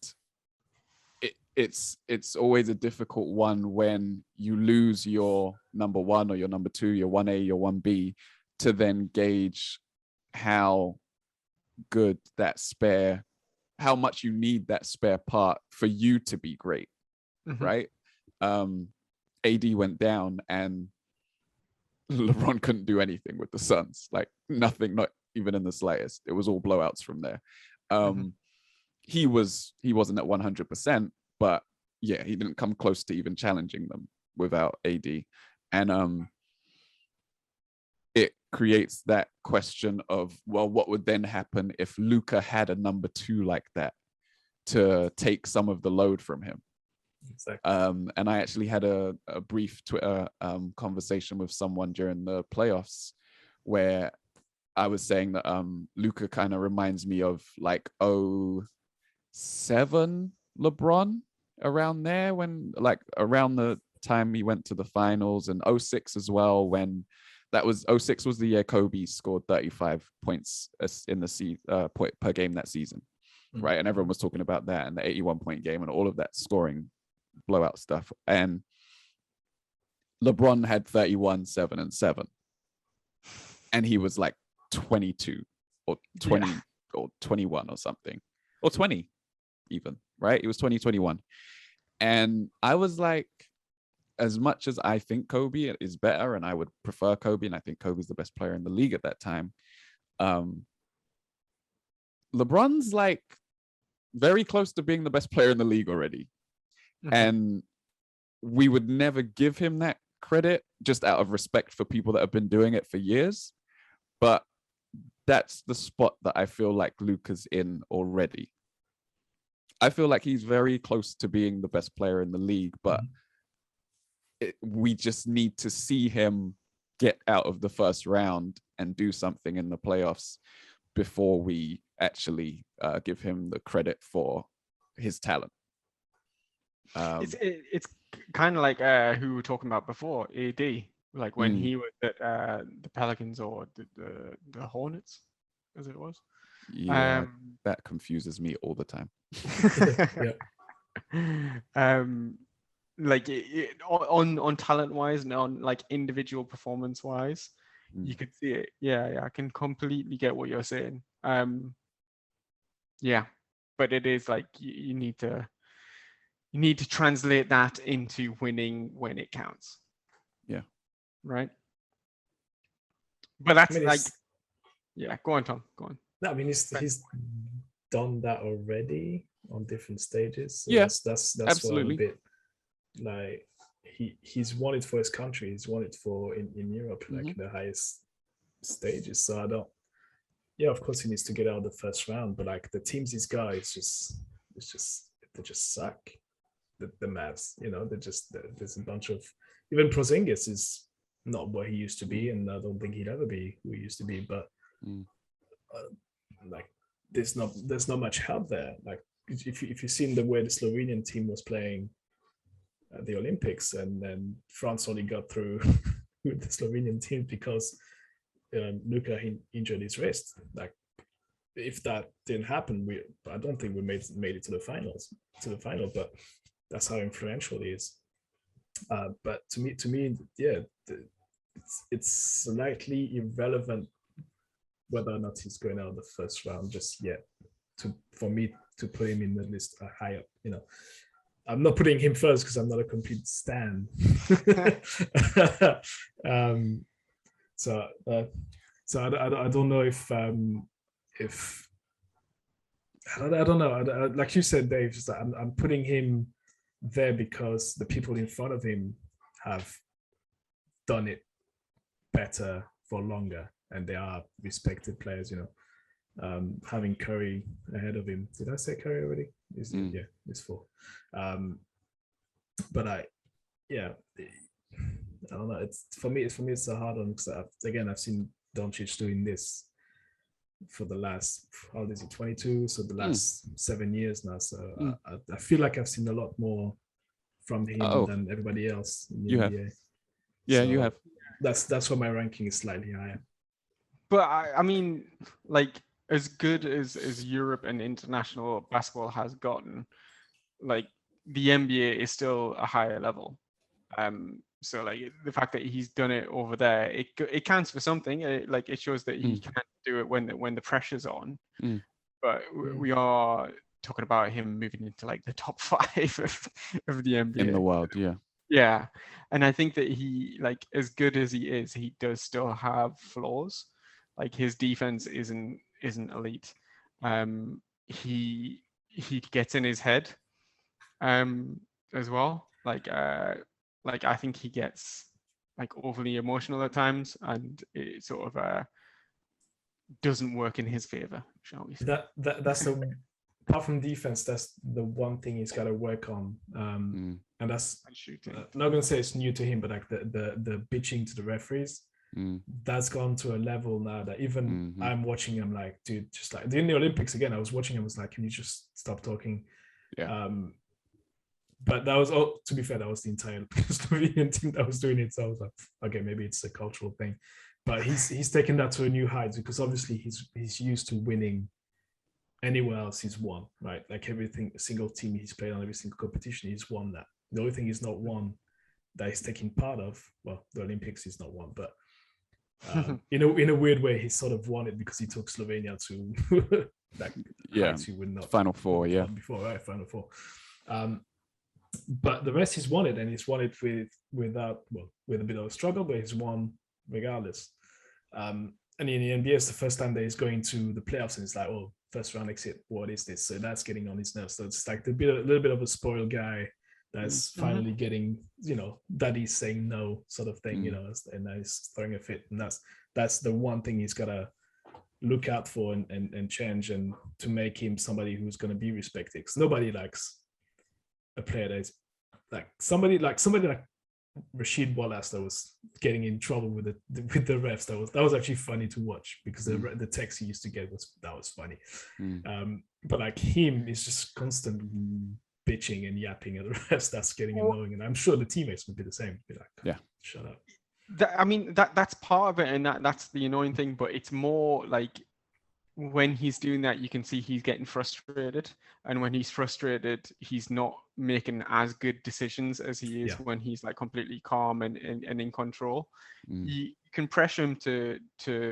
it's always a difficult one when you lose your number 1 or your number 2, your 1A, your 1B, to then gauge how good how much you need that spare part for you to be great, right? AD went down and LeBron couldn't do anything with the Suns, like nothing, not even in the slightest. It was all blowouts from there. He wasn't at 100%, but yeah, he didn't come close to even challenging them without AD. And it creates that question of, well, what would then happen if Luka had a number 2 like that to take some of the load from him? Exactly. And I actually had a brief Twitter conversation with someone during the playoffs where I was saying that Luka kind of reminds me of like 2016, 07 LeBron around there, when like around the time he went to the finals, and 06 as well, when that was 06 was the year Kobe scored 35 points in the point per game that season, right? And everyone was talking about that and the 81-point game and all of that scoring blowout stuff. And LeBron had 31, 7, and 7. And he was like 22 or 20 or 21 or something, or 20 even, right? It was 2021. And I was like, as much as I think Kobe is better and I would prefer Kobe, and I think Kobe's the best player in the league at that time, LeBron's like very close to being the best player in the league already. And we would never give him that credit just out of respect for people that have been doing it for years. But that's the spot that I feel like Luka's in already. I feel like he's very close to being the best player in the league, but we just need to see him get out of the first round and do something in the playoffs before we actually give him the credit for his talent. It's kind of like who we were talking about before, AD, like when he was at the Pelicans or the Hornets, as it was. Yeah, that confuses me all the time. Like on talent wise and on like individual performance wise, you could see it. Yeah, I can completely get what you're saying. Yeah, but it is like you need to translate that into winning when it counts. Yeah. Right. But that's go on, Tom. Go on. No, I mean he's done that already on different stages. So yeah, that's absolutely. What I'm a bit like he's won it for his country. He's won it for in Europe, like the highest stages. So I don't. Yeah, of course he needs to get out of the first round, but like the teams he's got, they just suck. The Mavs, there's a bunch of, even Porzingis is not what he used to be, and I don't think he'd ever be who he used to be. But like there's not much help there. Like if you've seen the way the Slovenian team was playing at the Olympics, and then France only got through with the Slovenian team because Luka injured his wrist. Like if that didn't happen, I don't think we made it to the final. But that's how influential he is. But to me, yeah, it's slightly irrelevant whether or not he's going out of the first round just yet. For me to put him in the list high up, I'm not putting him first because I'm not a complete stan. So I don't know if I don't know. Like you said, Dave, just I'm putting him there because the people in front of him have done it better for longer, and they are respected players. Having Curry ahead of him. Did I say Curry already? Yeah, it's 4. But I don't know. It's for me. It's a hard one because I've seen Doncic doing this for the last, how old is he, 22? So the last 7 years now. So I feel like I've seen a lot more from him than everybody else in the NBA. Have. Yeah, so you have. That's why my ranking is slightly higher. But I mean, like as good as Europe and international basketball has gotten, like the NBA is still a higher level. So like the fact that he's done it over there, it counts for something. It shows that he can do it when the pressure's on. But we are talking about him moving into like the top 5 of the NBA in the world. Yeah, and I think that he, like, as good as he is, he does still have flaws. Like his defense isn't elite. He gets in his head as well. Like I think he gets like overly emotional at times, and it sort of doesn't work in his favor, shall we say. That's the, apart from defense, that's the one thing he's got to work on. And that's shooting. I'm not gonna say it's new to him, but like the bitching to the referees, that's gone to a level now that even I'm watching. I'm like, dude, just like in the Olympics again. I was watching. I was like, can you just stop talking? Yeah. But that was to be fair, that was the entire Slovenian team that was doing it. So I was like, okay, maybe it's a cultural thing. But he's taken that to a new height because obviously he's used to winning. Anywhere else he's won, right? Like everything, a single team he's played on, every single competition he's won that. The only thing he's not won that he's taking part of, well, the Olympics he's not won, but in a weird way, he sort of won it because he took Slovenia to he would not Final Four, before, right? Final Four. But the rest he's won it, and he's won it with a bit of a struggle, but he's won regardless. And in the NBA, it's the first time that he's going to the playoffs, and it's like, oh, first round exit, what is this? So that's getting on his nerves. So it's like a little bit of a spoiled guy that's finally getting, daddy's saying no sort of thing, and now he's throwing a fit. And that's the one thing he's got to look out for and change, and to make him somebody who's going to be respected. Because nobody likes a player that is like somebody like Rashid Wallace that was getting in trouble with the refs. That was actually funny to watch because the text he used to get was funny. But like him is just constant bitching and yapping at the refs. That's getting annoying, and I'm sure the teammates would be the same. Be like, shut up. That's part of it, and that's the annoying thing. But it's more like when he's doing that, you can see he's getting frustrated, and when he's frustrated, he's not making as good decisions as he is when he's like completely calm and in control. You can pressure him to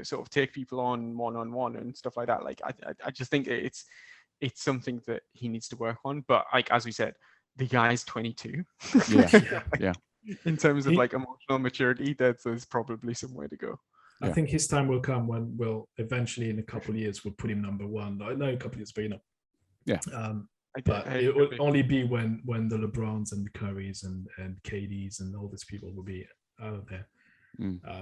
sort of take people on one-on-one and stuff like that. Like I just think it's something that he needs to work on. But like as we said, the guy's 22. Yeah. In terms of like emotional maturity, there's probably somewhere to go. I think his time will come when we'll eventually, in a couple of years, we'll put him number one. Not a couple of years, but but it will only be when the LeBrons and the Currys and KDs and all these people will be out of there.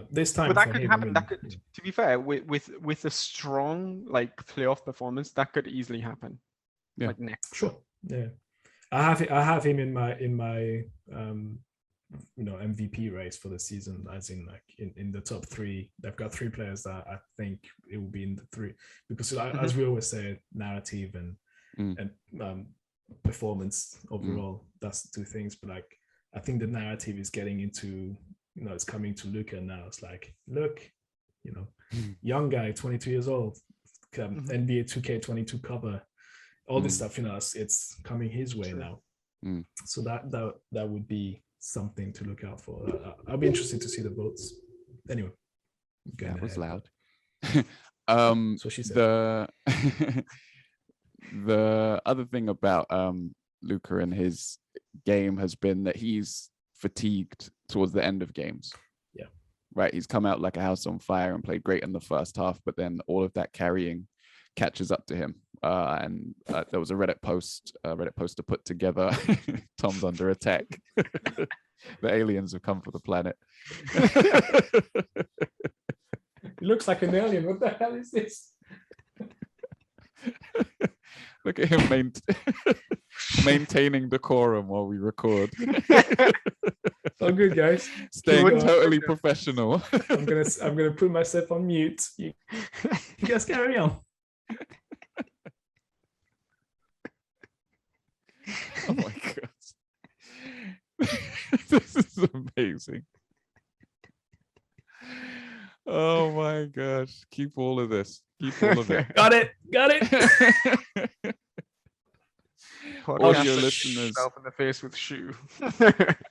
This time, but that could happen. That could, to be fair, with a strong like playoff performance, that could easily happen. Yeah, like next. Sure. Yeah, I have him in my MVP race for the season, as in like in the top three. They've got three players that I think it will be in the three, because as we always say, narrative and performance overall, that's the two things. But like I think the narrative is getting into, it's coming to Luka now. It's like, look, young guy, 22 years old, NBA 2K22 cover, all this stuff, it's coming his way now. So that would be something to look out for. I'll be interested to see the votes. Anyway, that was loud. So she said. The other thing about Luka and his game has been that he's fatigued towards the end of games. Yeah. Right. He's come out like a house on fire and played great in the first half, but then all of that carrying catches up to him. And there was a Reddit poster put together. Tom's under attack. The aliens have come for the planet. He looks like an alien. What the hell is this? Look at him maintaining decorum while we record. All good, guys. Staying totally professional. I'm gonna put myself on mute. You guys carry on. Oh my god. This is amazing. Oh my gosh. Keep all of this. Got it. Audio listeners. In the face with shoe.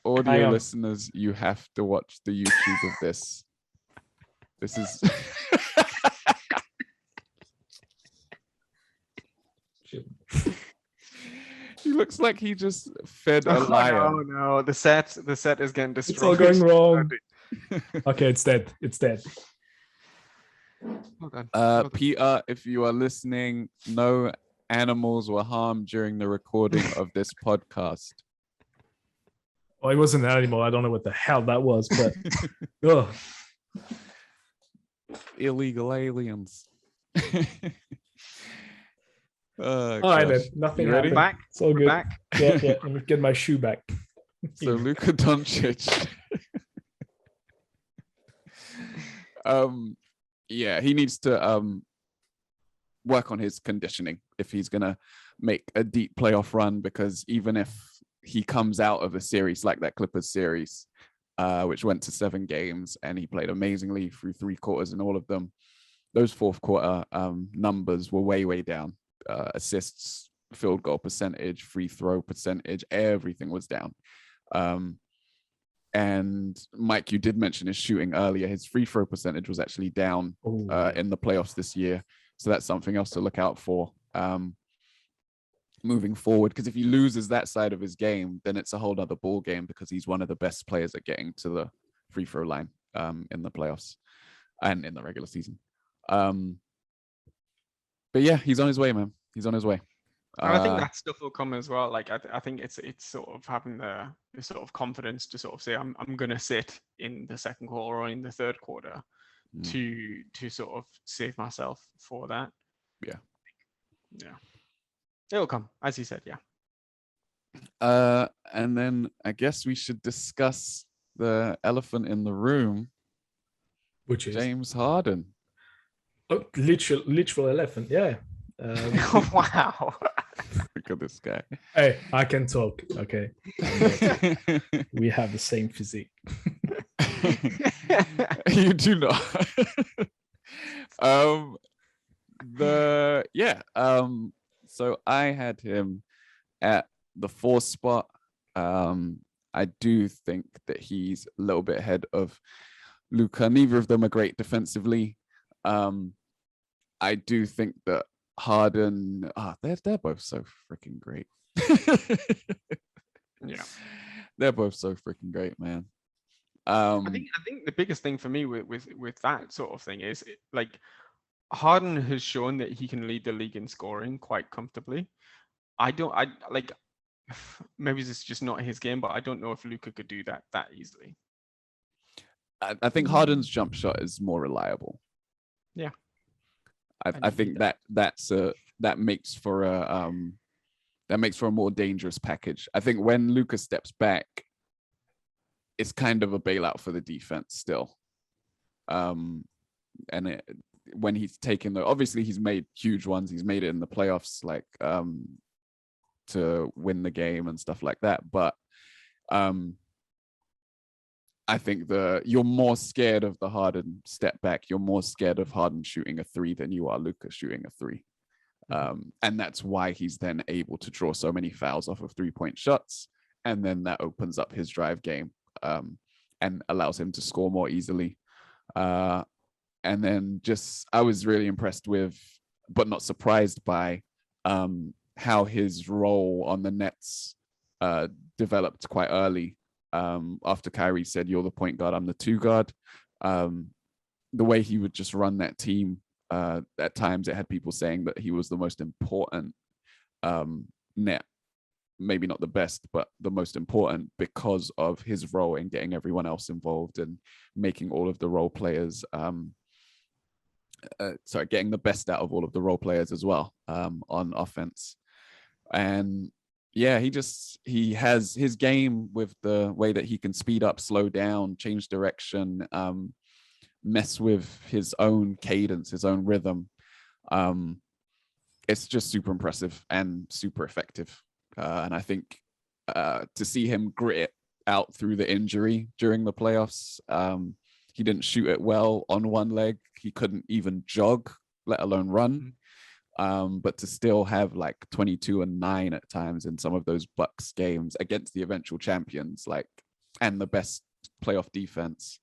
Audio listeners, you have to watch the YouTube of this. This is He looks like he just fed a lion. No, the set is getting destroyed. It's all going wrong. Okay, it's dead. Well done. Peter, if you are listening, no animals were harmed during the recording of this podcast. Well, it wasn't an animal. I don't know what the hell that was, but illegal aliens. All right, then. Nothing ready? happened. Back. It's all good. Back. Yeah. Let me get my shoe back. So Luka Doncic Yeah, he needs to work on his conditioning if he's gonna make a deep playoff run, because even if he comes out of a series like that Clippers series, which went to 7 games and he played amazingly through 3 quarters in all of them, those fourth quarter numbers were way down. Assists, field goal percentage, free throw percentage, everything was down. And Mike, you did mention his shooting earlier. His free throw percentage was actually down in the playoffs this year. So that's something else to look out for moving forward. Because if he loses that side of his game, then it's a whole other ball game, because he's one of the best players at getting to the free throw line in the playoffs and in the regular season. But yeah, he's on his way, man. He's on his way. And I think that stuff will come as well. Like I think it's sort of having the sort of confidence to sort of say I'm gonna sit in the second quarter or in the third quarter to sort of save myself for that. Yeah. It'll come, as you said. Yeah. And then I guess we should discuss the elephant in the room, which is James Harden. Oh, literal elephant. Yeah. Wow. Look at this guy. Hey, I can talk. Okay. We have the same physique. You do not. So I had him at the 4th spot. I do think that he's a little bit ahead of Luka. Neither of them are great defensively. I do think that Harden, they're both so freaking great. Yeah, they're both so freaking great, man. I think the biggest thing for me with that sort of thing is like Harden has shown that he can lead the league in scoring quite comfortably. I like, maybe it's just not his game, but I don't know if Luka could do that easily. I think Harden's jump shot is more reliable. Yeah. I think that makes for a more dangerous package. I think when Luka steps back, it's kind of a bailout for the defense still. When he's taken obviously he's made huge ones. He's made it in the playoffs, like to win the game and stuff like that. But I think you're more scared of the Harden step back. You're more scared of Harden shooting a 3 than you are Luka shooting a 3. And that's why he's then able to draw so many fouls off of 3-point shots. And then that opens up his drive game and allows him to score more easily. And then I was really impressed with, but not surprised by, how his role on the Nets developed quite early. After Kyrie said, "You're the point guard, I'm the 2 guard." The way he would just run that team, at times it had people saying that he was the most important net, maybe not the best, but the most important, because of his role in getting everyone else involved and making all of the role players, getting the best out of all of the role players as well on offense. And yeah, he has his game with the way that he can speed up, slow down, change direction, mess with his own cadence, his own rhythm. It's just super impressive and super effective. And I think to see him grit it out through the injury during the playoffs, he didn't shoot it well on one leg. He couldn't even jog, let alone run. But to still have like 22 and 9 at times in some of those Bucks games against the eventual champions, and the best playoff defense,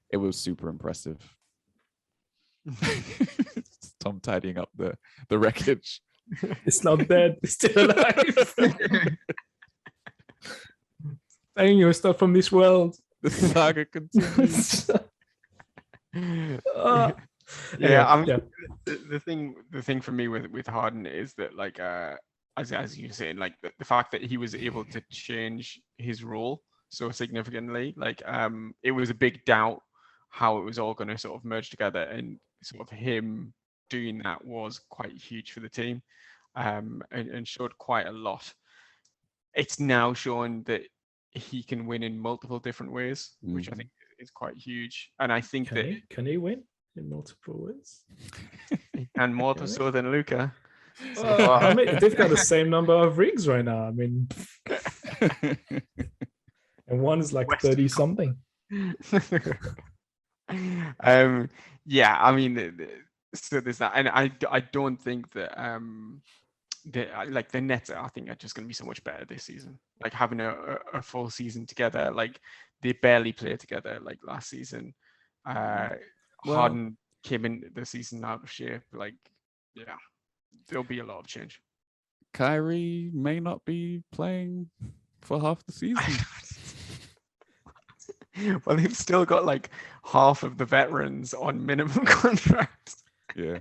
it was super impressive. Tom tidying up the wreckage. It's not dead, it's still alive. Saying you're stuff from this world. The saga continues. The thing for me with Harden is that, like, as you say, like the fact that he was able to change his role so significantly, like it was a big doubt how it was all going to sort of merge together, and sort of him doing that was quite huge for the team, and showed quite a lot. It's now shown that he can win in multiple different ways, which I think is quite huge, and I think can he win in multiple ways? And more so than Luca. I mean, they've got the same number of rings right now. I mean, and one is like 30 something. Yeah, I mean, so there's that, and I don't think that the Nets, I think, are just going to be so much better this season. Like having a full season together, like they barely played together like last season. Harden came in the season out of shape. Like, yeah, there'll be a lot of change. Kyrie may not be playing for half the season. Well, they've still got like half of the veterans on minimum contracts. Yeah,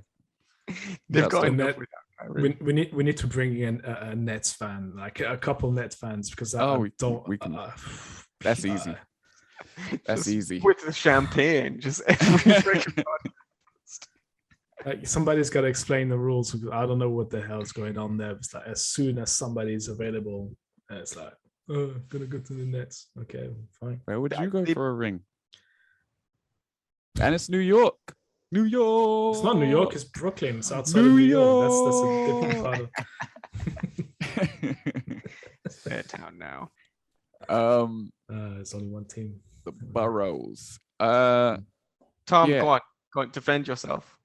they've got enough with that. We need to bring in a Nets fan, like a couple Nets fans, because we can. That's easy. That's easy. With the champagne, just every freaking like somebody's got to explain the rules. I don't know what the hell's going on there. It's like as soon as somebody's available, it's like, oh, I'm gonna go to the Nets. Okay, fine. Where would you go for a ring? And it's New York. New York. It's not New York. It's Brooklyn. It's outside of New York. That's a different part of. It's their town now. It's only one team. The Boroughs. Tom, go on, defend yourself.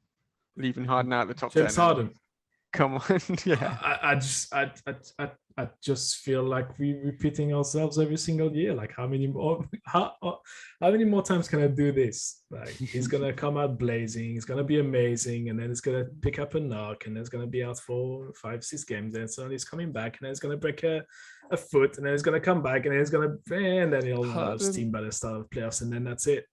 Leaving Harden out of the top 10. James Harden. Come on, yeah. I just feel like we're repeating ourselves every single year. Like how many more times can I do this? Like he's gonna come out blazing, he's gonna be amazing, and then he's gonna pick up a knock, and then he's gonna be out for 5-6 games, then suddenly he's coming back, and then he's gonna break a foot, and then he's gonna come back, and then he'll have steam by the start of the playoffs, and then that's it.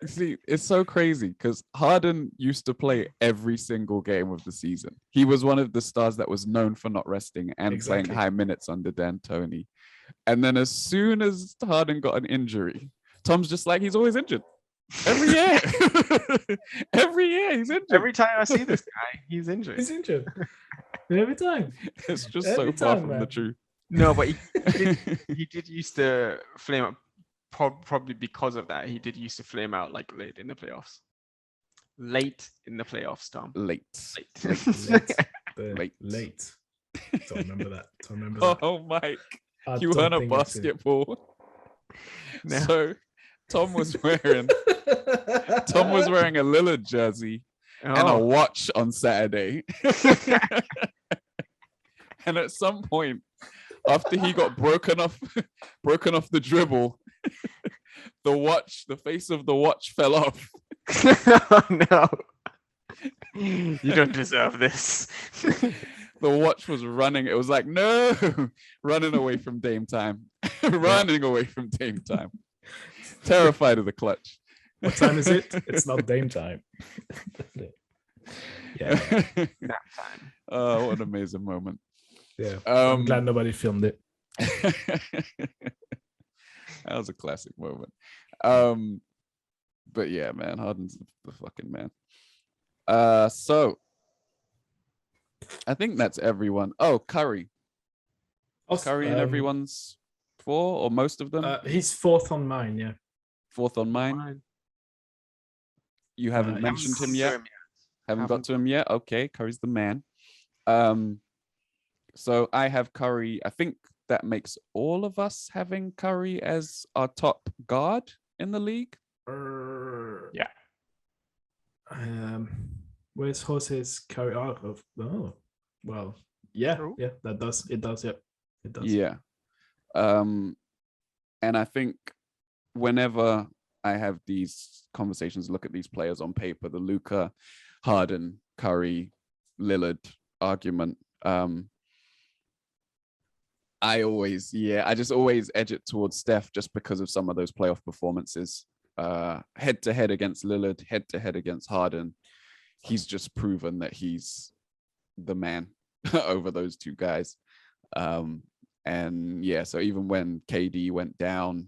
See, it's so crazy because Harden used to play every single game of the season. He was one of the stars that was known for not resting and playing high minutes under D'Antoni. And then as soon as Harden got an injury, Tom's just like, he's always injured. Every year. Every year he's injured. Every time I see this guy, he's injured. He's injured. Every time. It's just so far from the truth. No, but he did used to flame up. Probably because of that, he did used to flame out like late in the playoffs. Late in the playoffs, Tom. Late. Don't remember that. Oh, Mike, you weren't a basketball. No. So Tom was wearing a Lillard jersey and a watch on Saturday. And at some point, after he got broken off the dribble, the face of the watch fell off. Oh, no. You don't deserve this. The watch was running. It was like, no, running away from Dame time. Running away from Dame time. Terrified of the clutch. What time is it? It's not Dame time. Yeah. Nap time. Oh, what an amazing moment. Yeah. I'm glad nobody filmed it. That was a classic moment. But yeah, man, Harden's the fucking man. So I think that's everyone. Oh, Curry. Curry and everyone's 4 or most of them? He's 4th on mine, yeah. 4th on mine. You haven't mentioned him yet? Haven't got to him yet? Okay, Curry's the man. So I have Curry. I think that makes all of us having Curry as our top guard in the league. Yeah. Where's Jose's Curry out of? Oh, well, yeah, that does. It does, yep. It does. Yeah. And I think whenever I have these conversations, look at these players on paper, the Luka, Harden, Curry, Lillard argument, I just always edge it towards Steph just because of some of those playoff performances. Head to head against Lillard, head to head against Harden. He's just proven that he's the man over those two guys. And yeah, so even when KD went down,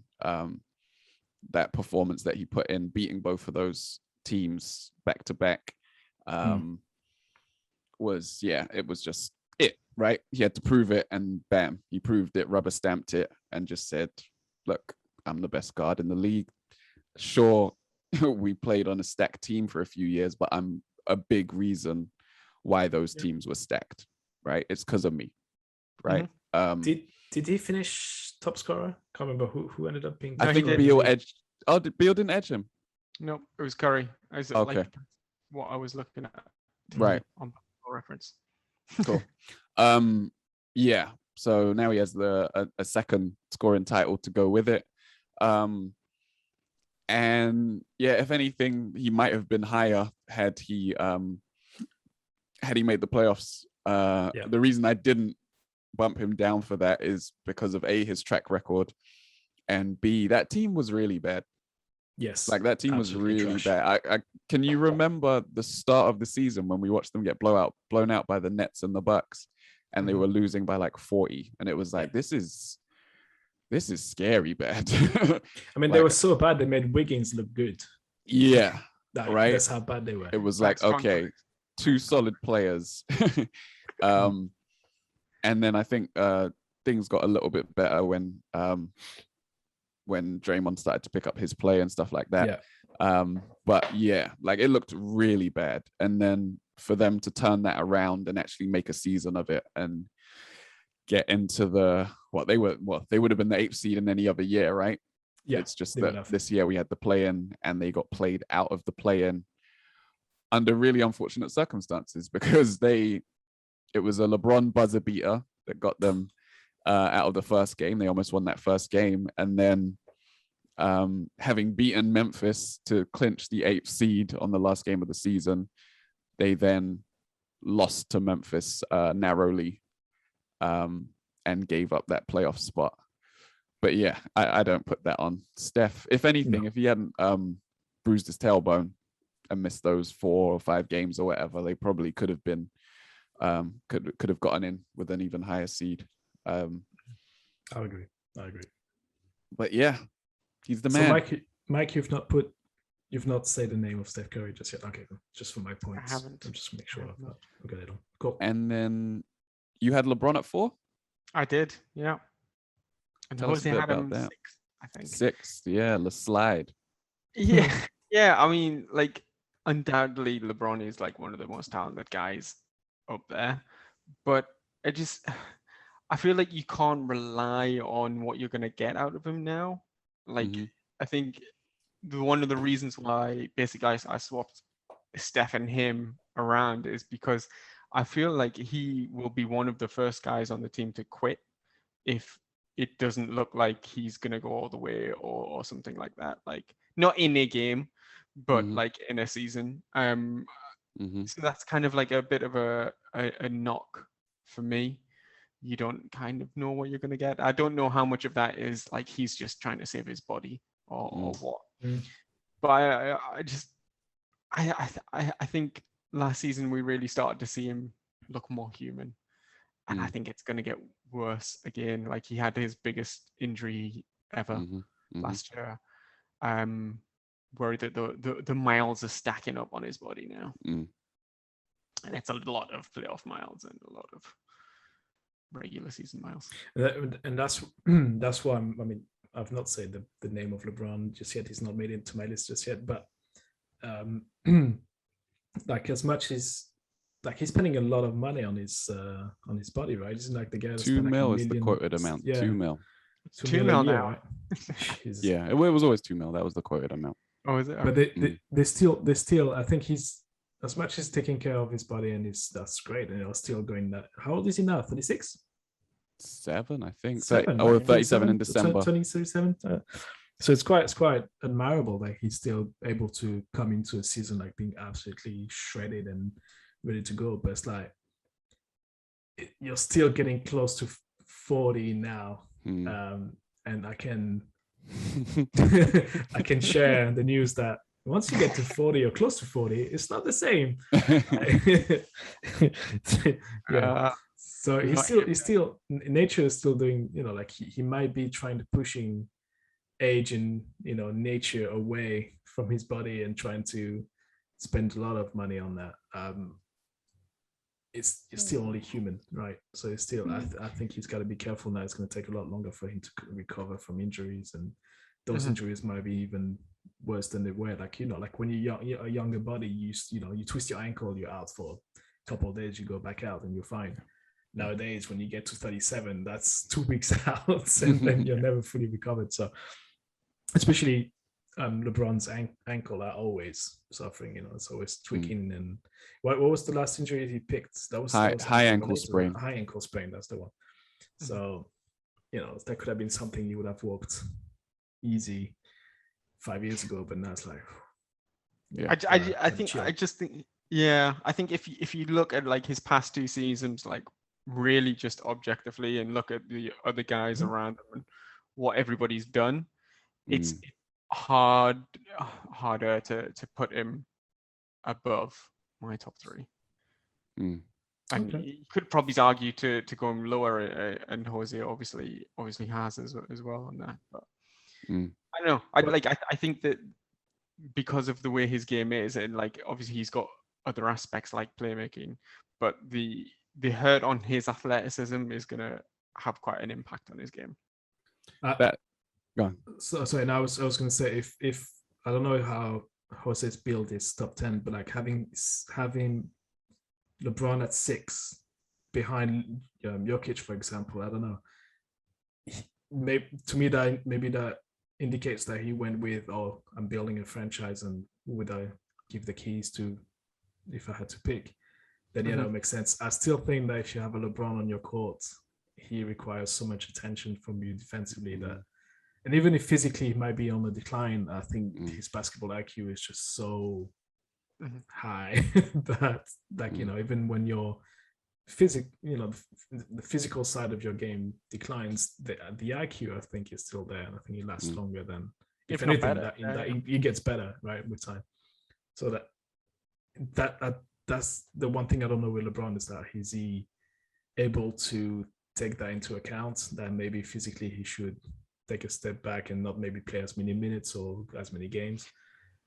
that performance that he put in, beating both of those teams back to back, was just it, right? He had to prove it, and bam, he proved it, rubber stamped it, and just said, look, I'm the best guard in the league. sure, we played on a stacked team for a few years, but I'm a big reason why those teams were stacked, right? It's because of me, right? Did he finish top scorer? Can't remember who ended up being. I think Beal edged. Oh, Beal didn't edge him. No, it was Curry. Okay. Like what I was looking at. Right. On reference. Cool. Yeah. So now he has a second scoring title to go with it. And yeah, if anything, he might have been higher had he made the playoffs. The reason I didn't bump him down for that is because of A, his track record, and B, that team was really bad. Yes, like that team was really bad. I can you remember the start of the season when we watched them get blown out by the Nets and the Bucks, and they were losing by like 40, and it was like this is scary bad. I mean, they were so bad they made Wiggins look good. Yeah, right. That's how bad they were. It was like, okay, two solid players. And then I think things got a little bit better when Draymond started to pick up his play and stuff like that. But yeah, like it looked really bad. And then for them to turn that around and actually make a season of it and get into they would have been the 8th seed in any other year, right? Yeah. It's just that this year we had the play-in and they got played out of the play-in under really unfortunate circumstances because it was a LeBron buzzer beater that got them out of the first game. They almost won that first game. And then having beaten Memphis to clinch the 8th seed on the last game of the season, they then lost to Memphis narrowly and gave up that playoff spot. But yeah, I don't put that on Steph. If anything, if he hadn't bruised his tailbone and missed those 4 or 5 games or whatever, they probably could have been could have gotten in with an even higher seed. I agree. But yeah, he's the man. So Mike, you've not said the name of Steph Curry just yet. Okay, just for my points. I haven't. I'll just make sure I've got it on. Cool. And then you had LeBron at 4? I did, yeah. And Tell us a bit about that. 6, I think. 6, yeah, the slide. Yeah, yeah. I mean, like, undoubtedly, LeBron is like one of the most talented guys up there. But I feel like you can't rely on what you're going to get out of him now. Like, I think one of the reasons why basically I swapped Steph and him around is because I feel like he will be one of the first guys on the team to quit if it doesn't look like he's going to go all the way or something like that. Like, not in a game, but like in a season. So that's kind of like a bit of a knock for me. You don't kind of know what you're going to get. I don't know how much of that is like he's just trying to save his body or what. But I think last season we really started to see him look more human. And I think it's going to get worse again. Like he had his biggest injury ever last year, where the miles are stacking up on his body now. And it's a lot of playoff miles and a lot of regular season miles. And that's why I've not said the name of LeBron just yet. He's not made it into my list just yet. But like as much as like he's spending a lot of money on his body, right? Isn't like the guy that's $2 million is the quoted amount. Yeah. $2 million. $2 million now. Right? Yeah, it was always $2 million. That was the quoted amount. Oh, is it? But they still. I think he's as much as taking care of his body and that's great. And still going that. How old is he now? 36. 7, I think. 7, or 37 in December. 37. So it's quite admirable that he's still able to come into a season like being absolutely shredded and ready to go. But it's like you're still getting close to 40 now, and I can I can share the news that once you get to 40 or close to 40, it's not the same. So he's still nature is still doing, like he might be trying to pushing age and nature away from his body and trying to spend a lot of money on that. You're still only human, right? So it's still I think he's got to be careful now. It's going to take a lot longer for him to recover from injuries, and those injuries might be even worse than they were. Like, like when you're a younger body, you twist your ankle, you're out for a couple of days, you go back out and you're fine. Nowadays, when you get to 37, that's 2 weeks out, and then you're never fully recovered. So, especially LeBron's ankle are always suffering. It's always tweaking. And what was the last injury he picked? That was high ankle sprain. High ankle sprain. That's the one. So, that could have been something he would have walked easy 5 years ago, but now it's like, I think if you look at like his past 2 seasons, like really just objectively, and look at the other guys around him and what everybody's done, it's harder to put him above my top 3. And you could probably argue to go lower, and Jose obviously has as well on that. But I don't know. I think that because of the way his game is, and like obviously he's got other aspects like playmaking, but the hurt on his athleticism is gonna have quite an impact on his game. Go on. So sorry, and I was gonna say if I don't know how Jose's build is top 10, but like having LeBron at 6 behind Jokic, for example, I don't know. Maybe that indicates that he went with, I'm building a franchise, and would I give the keys to, if I had to pick, then that would make sense. I still think that if you have a LeBron on your court, he requires so much attention from you defensively that, and even if physically he might be on the decline, I think his basketball IQ is just so high that, like, even when you're the physical side of your game declines, the IQ, I think, is still there, and I think he lasts longer than, if anything, he gets better, right, with time. So that's the one thing I don't know with LeBron, is that is he able to take that into account, that maybe physically he should take a step back and not maybe play as many minutes or as many games.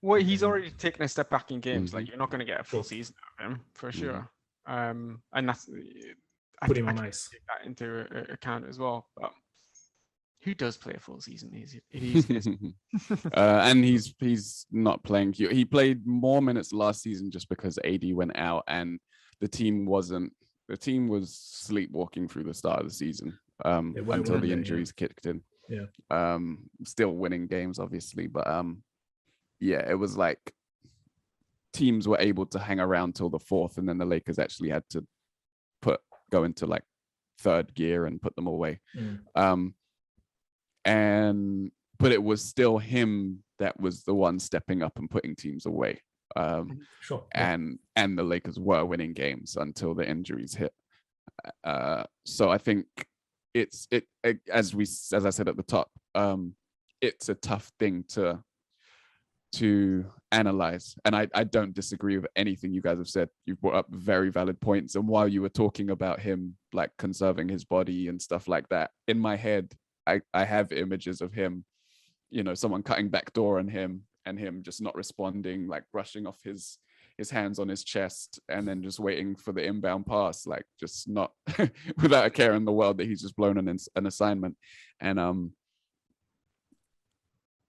Well, he's already taken a step back in games. Like, you're not going to get a full season out of him for sure. And that's put him on ice. Take that into account as well. But who does play a full season? And he's not playing. He played more minutes last season just because AD went out, and the team was sleepwalking through the start of the season until the injuries kicked in. Still winning games, obviously, but it was like teams were able to hang around till the 4th, and then the Lakers actually had to go into like 3rd gear and put them away. But it was still him that was the one stepping up and putting teams away. And the Lakers were winning games until the injuries hit. So I think it's as I said at the top, it's a tough thing to analyze, and I don't disagree with anything you guys have said. You've brought up very valid points, and while you were talking about him like conserving his body and stuff like that, in my head I have images of him, someone cutting backdoor on him and him just not responding, like brushing off his hands on his chest and then just waiting for the inbound pass, like just not without a care in the world that he's just blown an assignment. And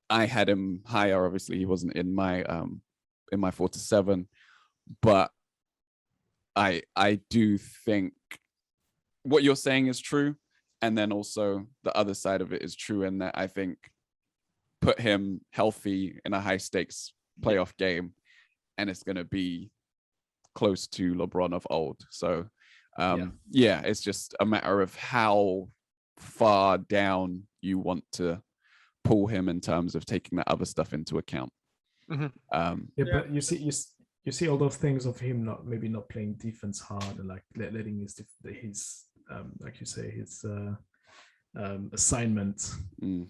I had him higher. Obviously, he wasn't in my 4 to 7, but I do think what you're saying is true, and then also the other side of it is true, in that I think put him healthy in a high stakes playoff game, and it's going to be close to LeBron of old. So it's just a matter of how far down you want to pull him in terms of taking that other stuff into account. But you see all those things of him not playing defense hard, and like letting his like you say, his assignment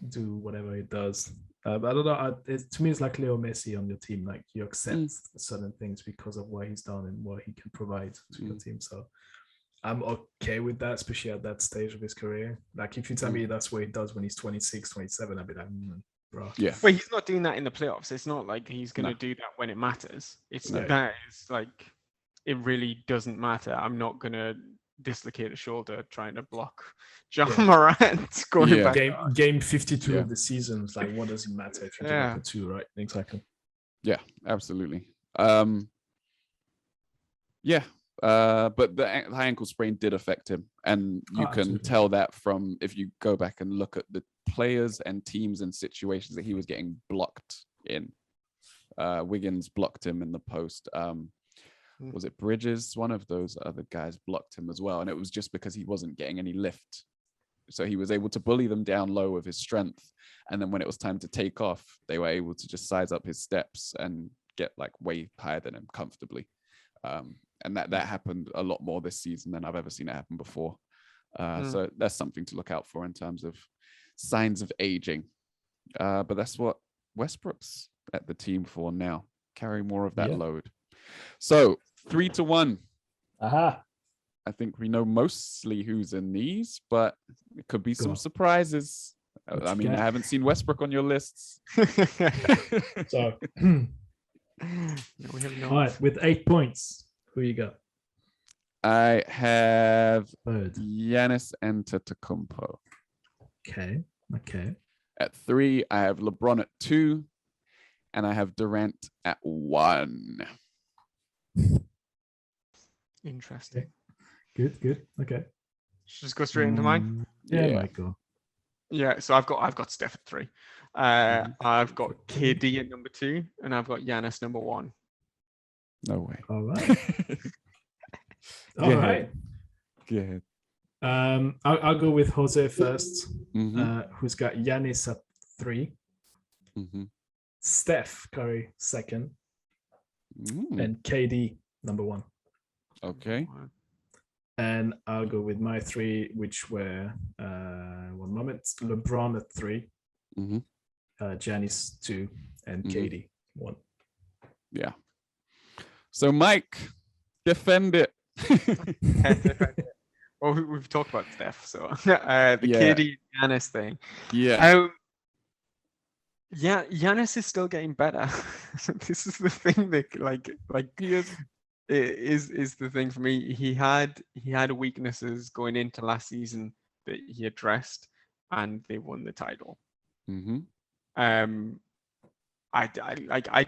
do whatever it does. But I don't know. To me, it's like Leo Messi on your team. Like, you accept certain things because of what he's done and what he can provide to your team. So I'm okay with that, especially at that stage of his career. Like, if you tell me that's what he does when he's 26, 27, I'd be like, bro. Yeah. Well, he's not doing that in the playoffs. It's not like he's going to do that when it matters. It's that is like, it really doesn't matter. I'm not going to dislocate a shoulder trying to block John Morant going back. Game 52 of the season. It's like, what does it matter if you give up a 2, right? Exactly. Yeah, absolutely. But the high ankle sprain did affect him, and you can tell that from if you go back and look at the players and teams and situations that he was getting blocked in. Wiggins blocked him in the post. Was it Bridges? One of those other guys blocked him as well, and it was just because he wasn't getting any lift. So he was able to bully them down low with his strength, and then when it was time to take off, they were able to just size up his steps and get like way higher than him comfortably. And that happened a lot more this season than I've ever seen it happen before. So that's something to look out for in terms of signs of aging. But that's what Westbrook's at the team for now. Carry more of that load. So 3-1. I think we know mostly who's in these, but it could be some surprises. I mean, I haven't seen Westbrook on your lists. So, we have no. All right, with 8 points, who you got? I have Giannis Antetokounmpo. Okay. At 3, I have LeBron at 2, and I have Durant at 1. Interesting. Good. Okay. Just go straight into mine. Yeah, Michael. Yeah, so I've got Steph at 3. I've got KD at number 2, and I've got Giannis number 1. No way. All right. All right. Good. I'll go with Jose first, who's got Giannis at 3, Steph Curry second, and KD number 1. Okay. And I'll go with my 3, which were 1 moment, LeBron at 3, Giannis 2, and KD 1. Yeah. So Mike, defend it. Well, we've talked about Steph, so the KD Giannis thing. Yeah. Giannis is still getting better. This is the thing that he is the thing for me. He had weaknesses going into last season that he addressed, and they won the title. I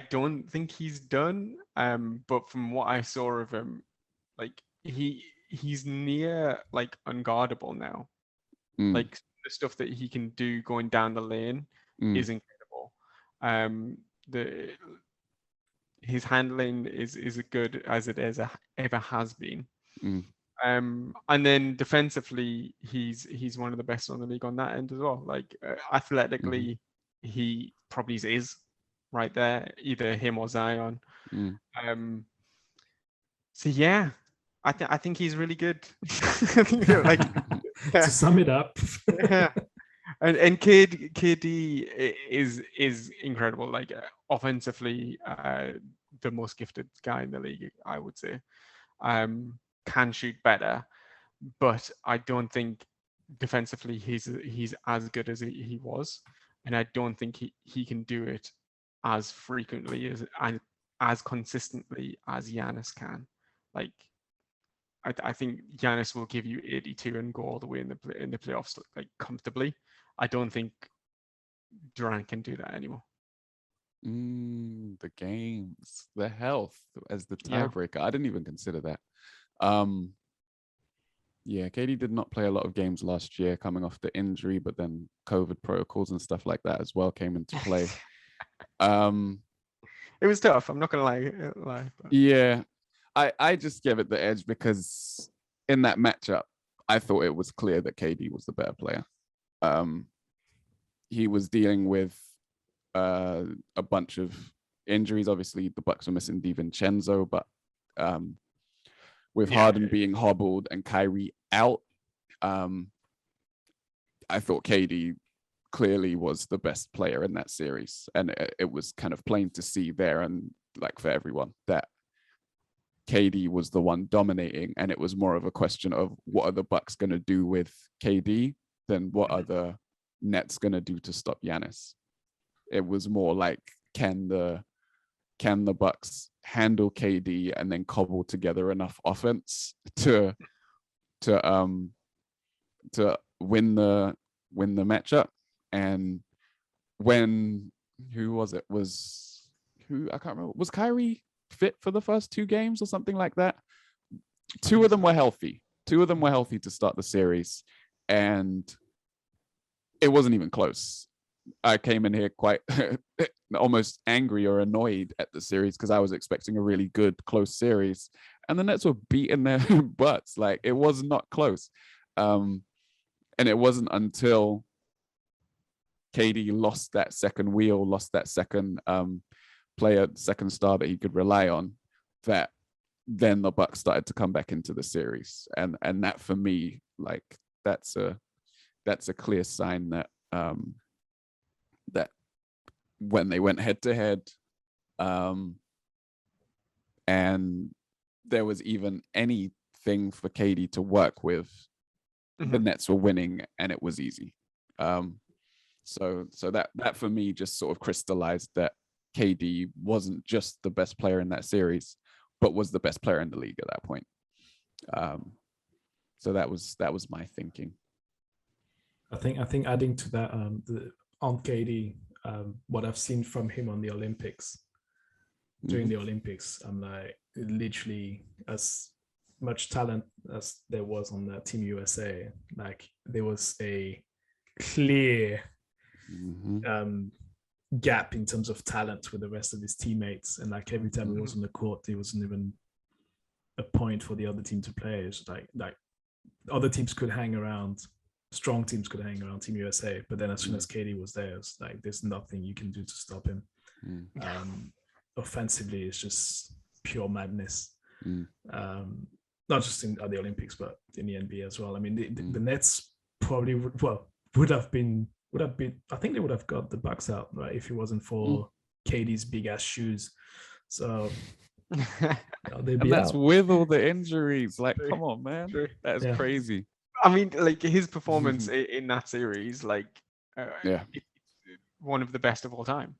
don't think he's done. But from what I saw of him, like he's near like unguardable now. Like the stuff that he can do going down the lane is incredible. His handling is as good as it ever has been. And then defensively, he's one of the best on the league on that end as well. Like athletically, he probably is right there, either him or Zion. So yeah, I think he's really good. Like to sum it up. And KD is incredible. Like offensively, the most gifted guy in the league, I would say. Can shoot better, but I don't think defensively he's as good as he was, and I don't think he can do it as frequently as consistently as Giannis can. Like I think Giannis will give you 82 and go all the way in the playoffs like comfortably. I don't think Durant can do that anymore. The games, the health as the tiebreaker. I didn't even consider that. KD did not play a lot of games last year coming off the injury, but then COVID protocols and stuff like that as well came into play. It was tough. I'm not gonna lie. But... Yeah, I just gave it the edge because in that matchup, I thought it was clear that KD was the better player. He was dealing with a bunch of injuries. Obviously, the Bucks were missing DiVincenzo, but with Harden being hobbled and Kyrie out, I thought KD clearly was the best player in that series. And it was kind of plain to see there and like for everyone that KD was the one dominating. And it was more of a question of what are the Bucks going to do with KD than what are the Nets going to do to stop Giannis. It was more like, can the Bucks handle KD and then cobble together enough offense to to win the matchup. And when I can't remember, was Kyrie fit for the first 2 games or something like that? 2 of them were healthy. 2 of them were healthy to start the series, and it wasn't even close. I came in here quite almost angry or annoyed at the series because I was expecting a really good close series, and the Nets were beating their butts. Like, it was not close. And it wasn't until KD lost that second wheel, lost that second player, second star that he could rely on, that then the Bucks started to come back into the series. And that, for me, like, that's a clear sign that that when they went head to head, and there was even anything for KD to work with, the Nets were winning, and it was easy. So that for me just sort of crystallized that KD wasn't just the best player in that series, but was the best player in the league at that point. So that was my thinking. I think adding to that, on KD, what I've seen from him on the Olympics, during the Olympics, I'm like, literally, as much talent as there was on the Team USA, like, there was a clear gap in terms of talent with the rest of his teammates, and like every time he was on the court, there wasn't even a point for the other team to play. It's like other teams could hang around, strong teams could hang around Team USA, but then as soon as KD was there, it's like there's nothing you can do to stop him. Offensively, it's just pure madness. Not just at the Olympics, but in the NBA as well. I mean, the Nets probably would have been. I think they would have got the Bucks out, right, if it wasn't for KD's big ass shoes. So they'd be that's out. with all the injuries. Like, come on, man, that is crazy. I mean, like, his performance in that series, like, it's one of the best of all time.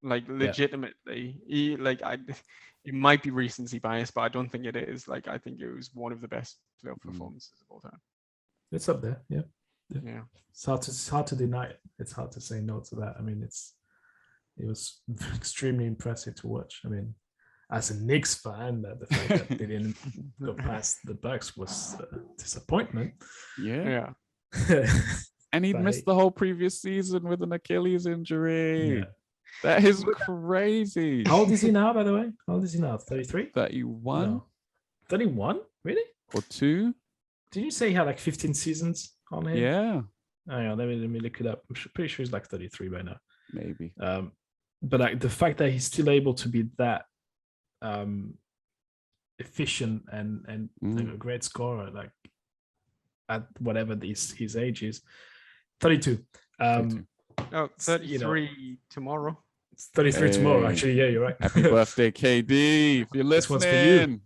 Like, legitimately, it might be recency bias, but I don't think it is. Like, I think it was one of the best playoff performances of all time. It's up there, yeah. It's hard to deny it. It's hard to say no to that. I mean, it was extremely impressive to watch. I mean, as a Knicks fan, the fact that they didn't go past the Bucks was a disappointment. Yeah. And he'd missed the whole previous season with an Achilles injury. That is crazy. How old is he now, by the way? How old is he now? 33? 31? No. 31? Really? Or 2? Did you say he had like 15 seasons on him? Yeah. Oh, yeah, let me look it up. I'm pretty sure he's like 33 by now. Maybe. But like, the fact that he's still able to be that efficient and a great scorer, like, at whatever his age is, 32. 33 tomorrow. It's 33 tomorrow, actually. Yeah, you're right. Happy birthday, KD. If you're listening,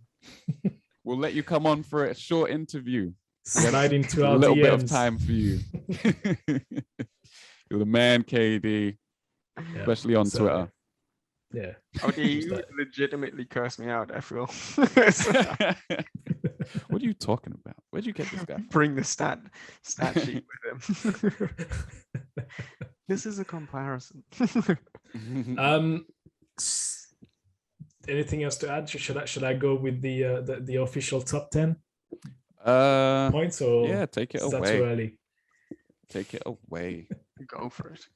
we'll let you come on for a short interview. Slide into our a little DMs. bit of time for you. You're the man, KD, especially on Twitter. Yeah. You legitimately cursed me out, I feel. What are you talking about? Where'd you get this guy? Bring the stat sheet with him. This is a comparison. Anything else to add? Should I go with the official top 10 points, or take it away. Is that too early? Take it away. Go for it.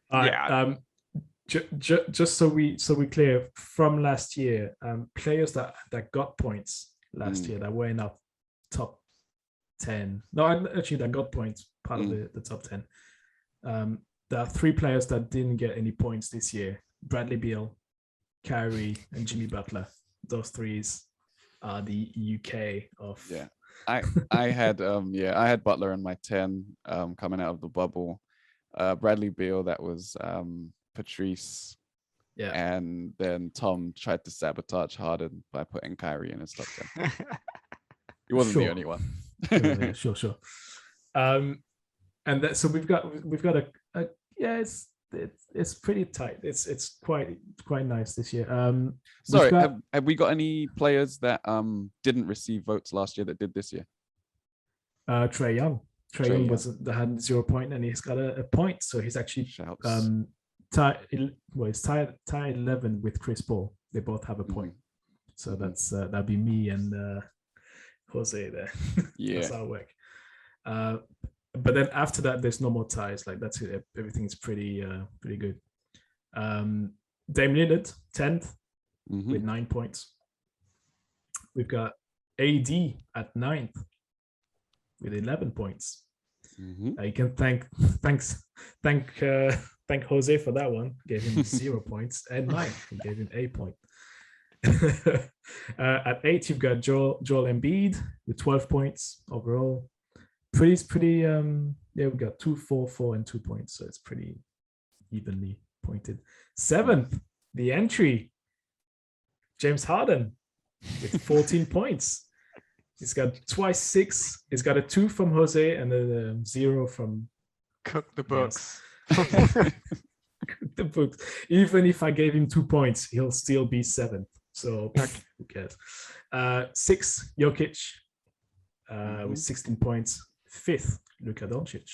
All right. Just so we clear, from last year, players that got points last year that were in our top 10. No, actually, that got points, part of the top 10. There are 3 players that didn't get any points this year: Bradley Beal, Kyrie, and Jimmy Butler. Those 3s are the UK of. Yeah, I had Butler in my 10 coming out of the bubble. Bradley Beal, that was Patrice. Yeah. And then Tom tried to sabotage Harden by putting Kyrie in his top 10. He wasn't the only one. Sure. And that, so we've got a it's pretty tight. It's quite nice this year. Sorry, have we got any players that didn't receive votes last year that did this year? Trae Young. Trae Trae Young Young. had 0 point, and he's got a point, so he's actually Shouts. he's tied 11 with Chris Paul. They both have a point, so that's that'd be me and Jose there. Yeah, that's how it work. But then after that, there's no more ties. Like that's it. Everything's pretty good. Dame Lillard 10th with 9 points. We've got AD at 9th with 11 points. You can thank Jose for that one. Gave him 0 points, and Mike who gave him a point. At 8, you've got Joel Embiid with 12 points overall. Pretty. We've got 2, 4, 4, and 2 points, so it's pretty evenly pointed. 7th, the entry, James Harden with 14 points. He's got twice 6. He's got a 2 from Jose and a 0 from Cook the books. The books. Even if I gave him 2 points, he'll still be 7th. So who cares? 6, Jokic with 16 points. 5th, Luka Doncic,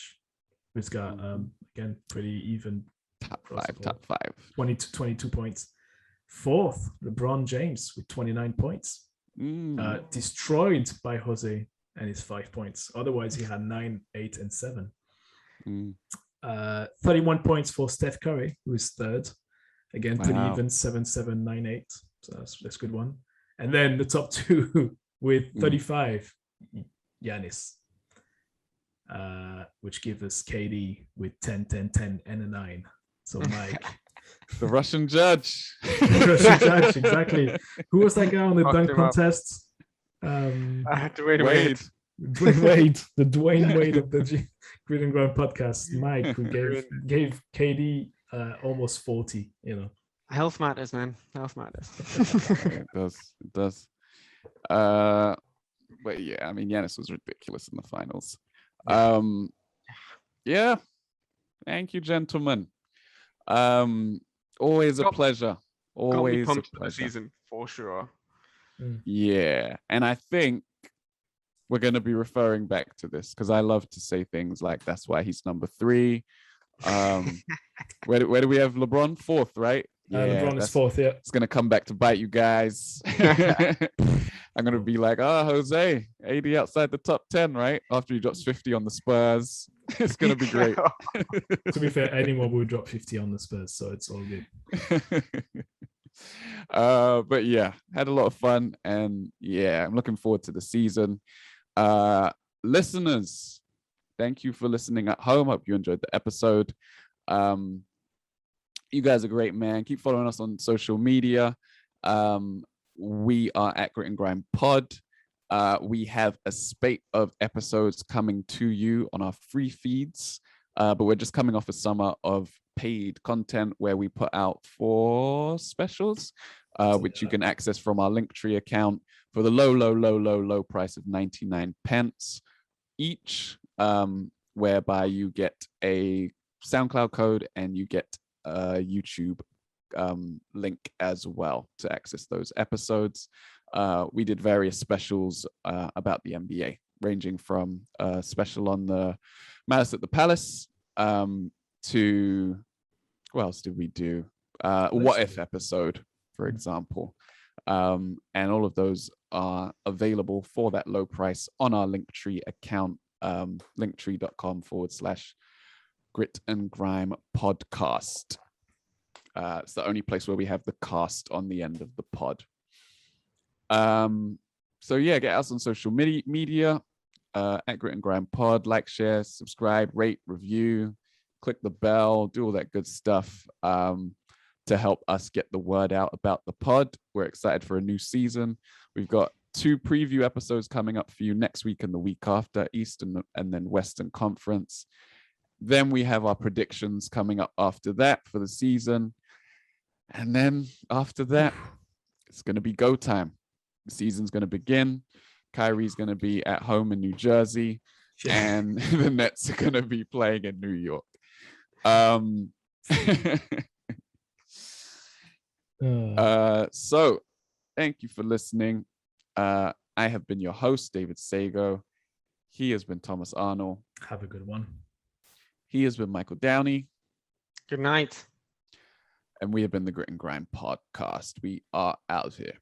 who's got again pretty even. Top five. 22 points. 4th, LeBron James with 29 points. Destroyed by Jose and his 5 points. Otherwise, he had 9, 8, and 7. 31 points for Steph Curry, who is 3rd. Again, pretty even, 7, 7, 9, 8. So that's a good one. And then the top 2 with 35, Giannis, which gives us KD with 10, 10, 10, and a 9. So Mike. The Russian judge. Russian judge, exactly. Who was that guy on the dunk contest? Dwayne Wade. Dwayne Wade, the Dwayne Wade of the Grit N Grime podcast. Mike, who gave KD almost 40, Health matters, man. Health matters. It does. But yeah, I mean, Giannis was ridiculous in the finals. Yeah. Thank you, gentlemen. Always a pleasure. Always a pleasure. For the season for sure. Yeah, and I think we're going to be referring back to this because I love to say things like that's why he's number 3. Where do we have LeBron? 4th, right? Yeah, LeBron is 4th. Yeah, it's going to come back to bite you guys. I'm going to be like, Jose, AD outside the top 10, right? After he drops 50 on the Spurs. It's going to be great. To be fair, anyone will drop 50 on the Spurs, so it's all good. But yeah, had a lot of fun. And yeah, I'm looking forward to the season. Listeners, thank you for listening at home. Hope you enjoyed the episode. You guys are great, man. Keep following us on social media. We are at Grit N Grime Pod. We have a spate of episodes coming to you on our free feeds, but we're just coming off a summer of paid content where we put out 4 specials, which you can access from our Linktree account for the low price of 99 pence each, whereby you get a SoundCloud code and you get a YouTube link as well to access those episodes. We did various specials about the NBA, ranging from a special on the Malice at the Palace to what else did we do? What If episode, for example. And all of those are available for that low price on our Linktree account, linktree.com/Grit N Grime podcast. It's the only place where we have the cast on the end of the pod. So yeah, get us on social media at Grit N Grime Pod. Like, share, subscribe, rate, review, click the bell, do all that good stuff to help us get the word out about the pod. We're excited for a new season. We've got 2 preview episodes coming up for you next week and the week after, Eastern and then Western Conference. Then we have our predictions coming up after that for the season. And then after that, it's going to be go time. The season's going to begin. Kyrie's going to be at home in New Jersey, and the Nets are going to be playing in New York. So thank you for listening. I have been your host, David Sagoe. He has been Thomas Arnal. Have a good one. He has been Michael Downey. Good night. And we have been the Grit and Grime podcast. We are out of here.